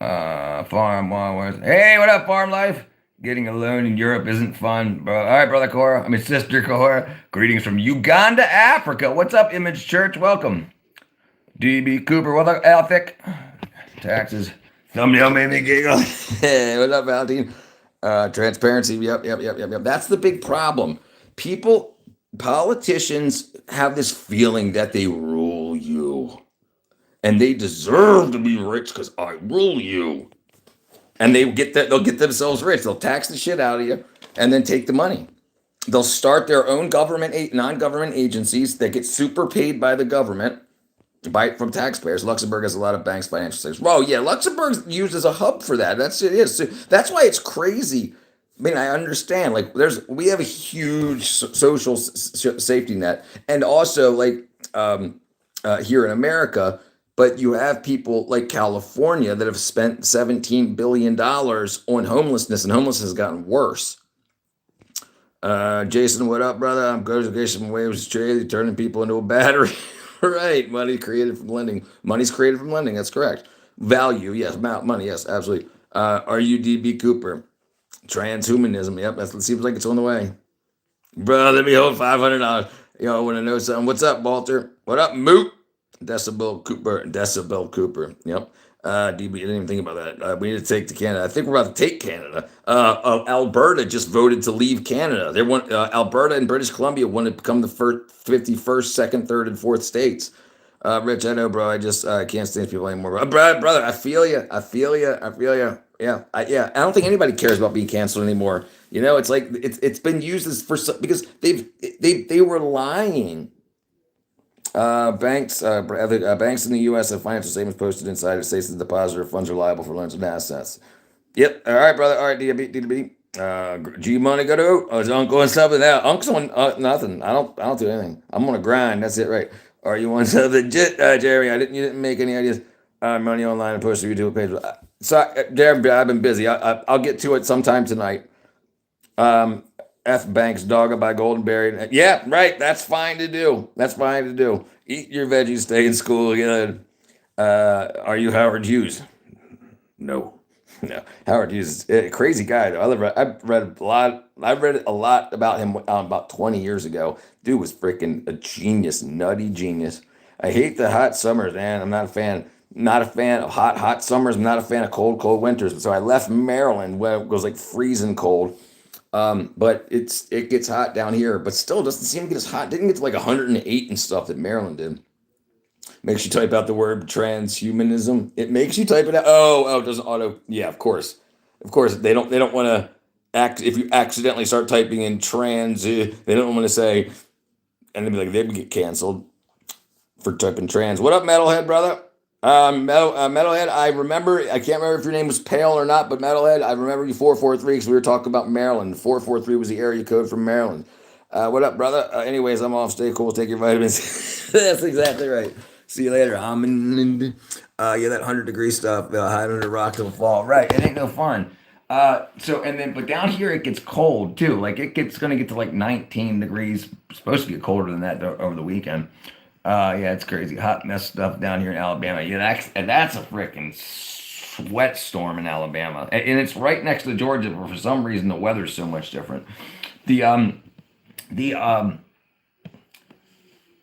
Hey, what up, Farm Life? Getting a loan in Europe isn't fun, bro. All right, brother Cora. Sister Cora. Greetings from Uganda, Africa. What's up, Image Church? Welcome. DB Cooper. What up, Alfic? Taxes. Thumbnail made me giggle. Hey, what up, Valentine? Transparency. Yep. That's the big problem. Politicians have this feeling that they rule you. And they deserve to be rich because I rule you. And they'll get themselves rich. They'll tax the shit out of you and then take the money. They'll start their own non-government agencies that get super paid by the government, from taxpayers. Luxembourg has a lot of banks, financial sectors. Well, yeah, Luxembourg's used as a hub for that. It is. So that's why it's crazy. I mean, I understand. Like, we have a huge social safety net, and also here in America. But you have people like California that have spent $17 billion on homelessness, and homelessness has gotten worse. Jason, what up, brother? I'm good. Jason Waves Trade, turning people into a battery. Right. Money's created from lending. That's correct. Value, yes. Money, yes, absolutely. Are you DB Cooper? Transhumanism, yep. That seems like it's on the way. Bro, let me hold $500. I want to know something. What's up, Walter? What up, Moot? Decibel Cooper. Yep. DB, I didn't even think about that. We need to take to Canada. I think we're about to take Canada. Alberta just voted to leave Canada. They want Alberta and British Columbia want to become the first 51st, 2nd, 3rd, and 4th states. Rich, I know, bro. I just can't stand people anymore. Brother, I feel you. Yeah. I don't think anybody cares about being canceled anymore. It's like it's been used as because they were lying. Banks in the U.S. have financial statements posted inside it states the depositor of funds are liable for loans and assets. Yep. All right, brother. All right, DB. G Money go to his uncle and stuff. Now uncle's on nothing. I don't do anything. I'm on a grind. That's it, right? Are you on something legit, Jeremy? You didn't make any ideas. Money online and post to YouTube page. Jeremy, I've been busy. I'll get to it sometime tonight. F Banks, dog by Goldenberry. Yeah, right. That's fine to do. Eat your veggies, stay in school. Are you Howard Hughes? No. Howard Hughes is a crazy guy. I've read a lot. I read a lot about him about 20 years ago. Dude was freaking a genius, nutty genius. I hate the hot summers, man. I'm not a fan. Not a fan of hot summers. I'm not a fan of cold winters. So I left Maryland where it was like freezing cold. But it gets hot down here, but still doesn't seem to get as hot. Didn't get to like 108 and stuff that Maryland did. Makes you type out the word transhumanism. It makes you type it out. Oh, it doesn't auto. Yeah, of course. They don't want to if you accidentally start typing in trans, they don't want to say, and they'd be like, they'd get canceled for typing trans. What up, metalhead brother? Metalhead. I remember. I can't remember if your name was Pale or not, but Metalhead. I remember you 443 because we were talking about Maryland. 443 was the area code from Maryland. What up, brother? Anyways, I'm off. Stay cool. Take your vitamins. That's exactly right. See you later. Yeah, that 100-degree stuff. Hide under the rock till fall. Right. It ain't no fun. So and then but down here it gets cold too. Like it's gonna get to like 19 degrees. It's supposed to get colder than that over the weekend. Yeah, it's crazy. Hot mess stuff down here in Alabama. Yeah, that's a freaking sweat storm in Alabama, and it's right next to Georgia. But for some reason, the weather's so much different. The the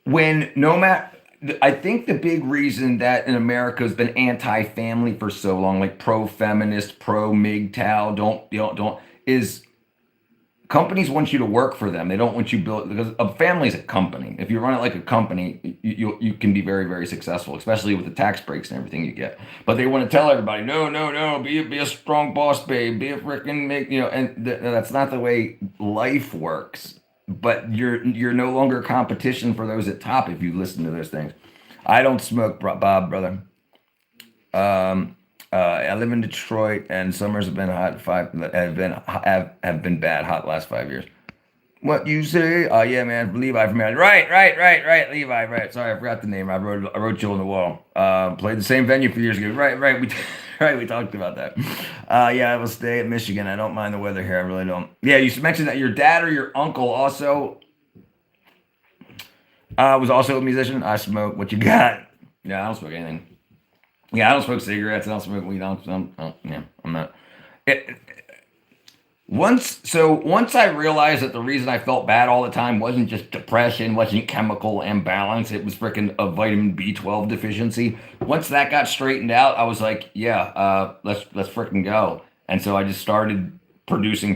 when no matter I think the big reason that in America has been anti-family for so long, like pro-feminist, pro-MGTOW, don't is companies want you to work for them. They don't want you build because a family is a company. If you run it like a company, you can be very very successful, especially with the tax breaks and everything you get. But they want to tell everybody, no, no, no, be a strong boss, babe, be a freaking make and that's not the way life works. But you're no longer competition for those at top if you listen to those things. I don't smoke, Bob, brother. I live in Detroit, and summers have been hot. Have been bad hot last 5 years. What you say? Oh yeah, man, Levi from Maryland. Right, Levi. Right. Sorry, I forgot the name. I wrote you on the wall. Played the same venue for years ago. Right. Right, we talked about that. Yeah, I will stay at Michigan. I don't mind the weather here. I really don't. Yeah, you mentioned that your dad or your uncle also was also a musician. I smoke. What you got? Yeah, I don't smoke anything. Yeah, I don't smoke cigarettes. I don't smoke weed. Yeah, I'm not. It, once I realized that the reason I felt bad all the time wasn't just depression, wasn't chemical imbalance, it was freaking a vitamin B12 deficiency. Once that got straightened out, I was like, yeah, let's freaking go. And so I just started producing,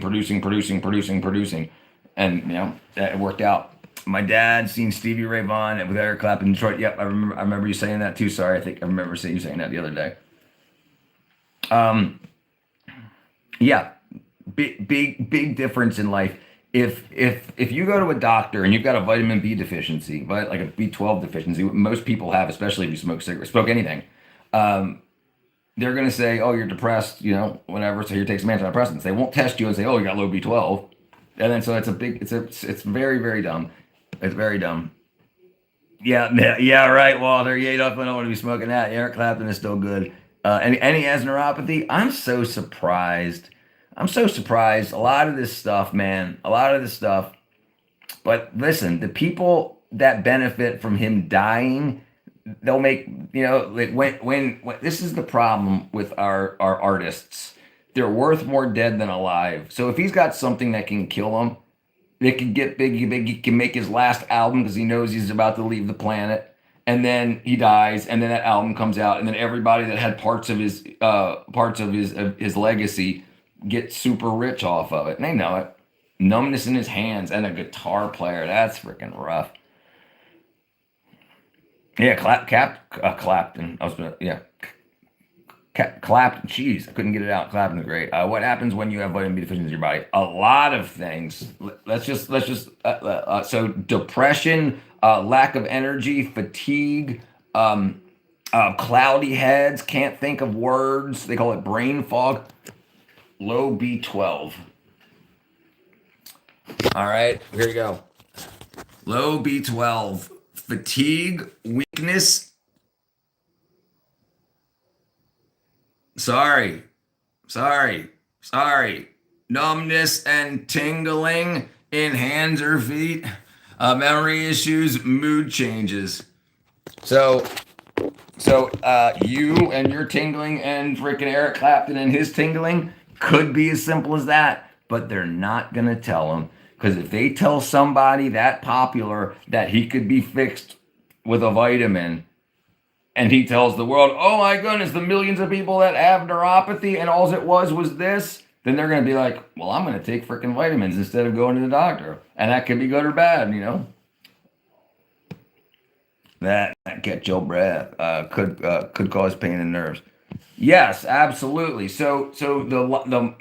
and it worked out. My dad seen Stevie Ray Vaughan with Eric Clapton in Detroit. Yep, I remember. I remember you saying that too. Sorry, I think I remember you saying that the other day. Um, yeah, big difference in life. If you go to a doctor and you've got a vitamin B deficiency, but like a B12 deficiency, most people have, especially if you smoke cigarettes, smoke anything. Um, they're gonna say, "Oh, you're depressed," whatever. So here, take some antidepressants. They won't test you and say, "Oh, you got low B12," and then so it's very very dumb. It's very dumb. Yeah, right, Walter. Yeah, you definitely don't want to be smoking that. Eric Clapton is still good. And he has neuropathy. I'm so surprised. I'm so surprised. A lot of this stuff, man. A lot of this stuff. But listen, the people that benefit from him dying, they'll make like when this is the problem with our artists. They're worth more dead than alive. So if he's got something that can kill him, it can get big. He can make his last album because he knows he's about to leave the planet, and then he dies, and then that album comes out, and then everybody that had parts of his legacy get super rich off of it, and they know it. Numbness in his hands and a guitar player. That's freaking rough. Yeah, Clapton. Yeah, Clapton. Jeez, I couldn't get it out. Clapton is great. What happens when you have vitamin B deficiency in your body? A lot of things. So depression, lack of energy, fatigue, cloudy heads, can't think of words. They call it brain fog. Low B12. All right, here you go. Low B12, fatigue, weakness. Sorry, sorry, sorry. Numbness and tingling in hands or feet. Memory issues, mood changes. So, you and your tingling and freaking Eric Clapton and his tingling could be as simple as that, but they're not gonna tell him because if they tell somebody that popular that he could be fixed with a vitamin, and he tells the world, "Oh my goodness, the millions of people that have neuropathy, and all it was this," then they're gonna be like, "Well, I'm gonna take freaking vitamins instead of going to the doctor," and that could be good or bad. That catch your breath could cause pain in nerves. Yes, absolutely. So the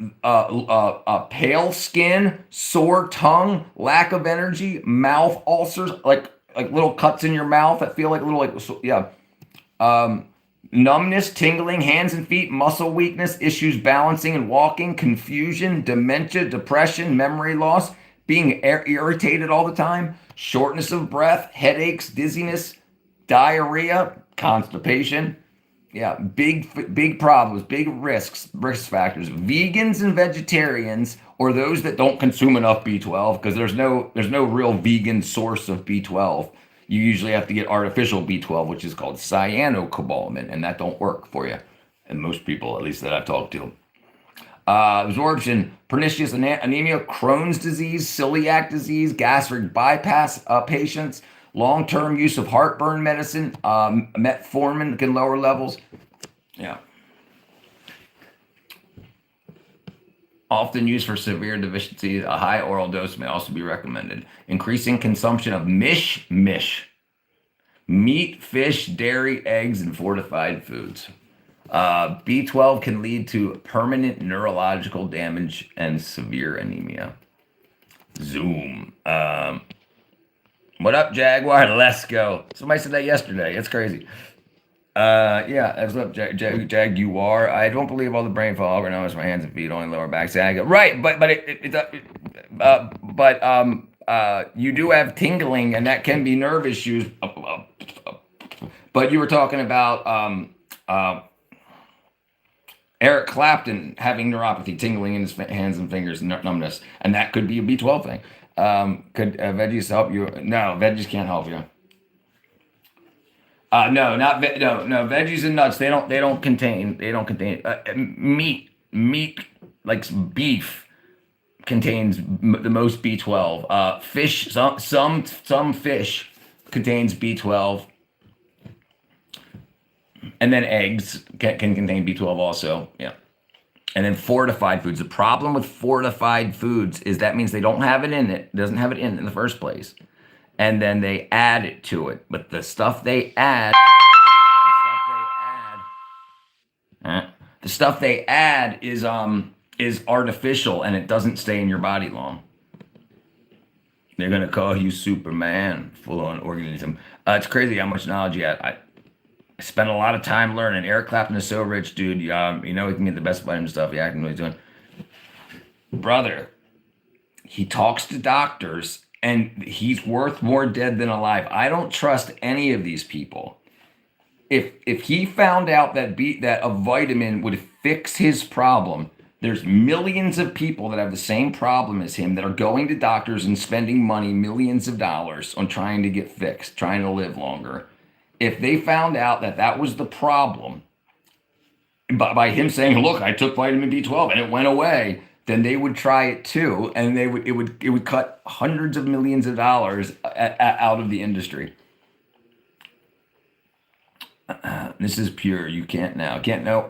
pale skin, sore tongue, lack of energy, mouth ulcers, like little cuts in your mouth that feel like little yeah. Um, numbness, tingling, hands and feet, muscle weakness, issues balancing and walking, confusion, dementia, depression, memory loss, being irritated all the time, shortness of breath, headaches, dizziness, diarrhea, constipation. Yeah, big problems, big risk factors. Vegans and vegetarians, or those that don't consume enough B12, because there's no real vegan source of B12. You usually have to get artificial B12, which is called cyanocobalamin, and that don't work for you. And most people, at least that I've talked to. Absorption, pernicious anemia, Crohn's disease, celiac disease, gastric bypass patients, long-term use of heartburn medicine, metformin can lower levels. Yeah. Often used for severe deficiencies, a high oral dose may also be recommended. Increasing consumption of meat, fish, dairy, eggs, and fortified foods. B12 can lead to permanent neurological damage and severe anemia. Zoom. What up, Jaguar? Let's go. Somebody said that yesterday. It's crazy. Yeah, that's what Jaguar. I don't believe all the brain fog. Right now, it's my hands and feet, only lower back. Sag. Right, but you do have tingling, and that can be nerve issues. But you were talking about Eric Clapton having neuropathy, tingling in his hands and fingers, numbness, and that could be a B12 thing. Could veggies help you? No, veggies can't help you. No, no. Veggies and nuts. They don't contain meat. Meat like beef contains the most B12. Fish. Some fish contains B12. And then eggs can contain B12 also. Yeah. And then fortified foods. The problem with fortified foods is that means they don't have it in it. It doesn't have it in the first place. And then they add it to it. But the stuff they add is artificial, and it doesn't stay in your body long. They're gonna call you Superman, full-on organism. It's crazy how much knowledge you have. I spent a lot of time learning. Eric Clapton is so rich, dude. You know he can get the best vitamin stuff. Yeah, I can know what he's doing. Brother, he talks to doctors, and he's worth more dead than alive. I don't trust any of these people. If he found out that a vitamin would fix his problem, there's millions of people that have the same problem as him that are going to doctors and spending money, millions of dollars, on trying to get fixed, trying to live longer. If they found out that was the problem, by him saying, "Look, I took vitamin B12 and it went away," then they would try it too, and it would cut hundreds of millions of dollars out of the industry. This is pure. You can't now. Can't know.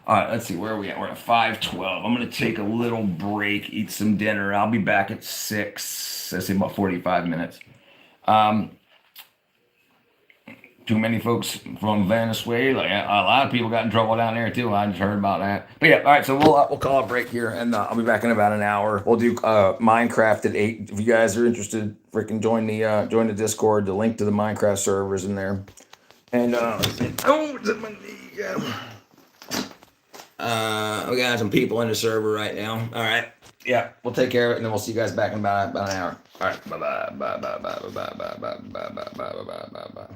All right, let's see. Where are we at? We're at 5:12. I'm going to take a little break, eat some dinner. I'll be back at 6. I say about 45 minutes. Too many folks from Venezuela. A lot of people got in trouble down there too. I just heard about that. But yeah, all right. So we'll call a break here, and I'll be back in about an hour. We'll do Minecraft at 8. If you guys are interested, freaking join the Discord. The link to the Minecraft server is in there. And we got some people in the server right now. All right. Yeah, we'll take care of it, and then we'll see you guys back in about an hour. All right. Bye.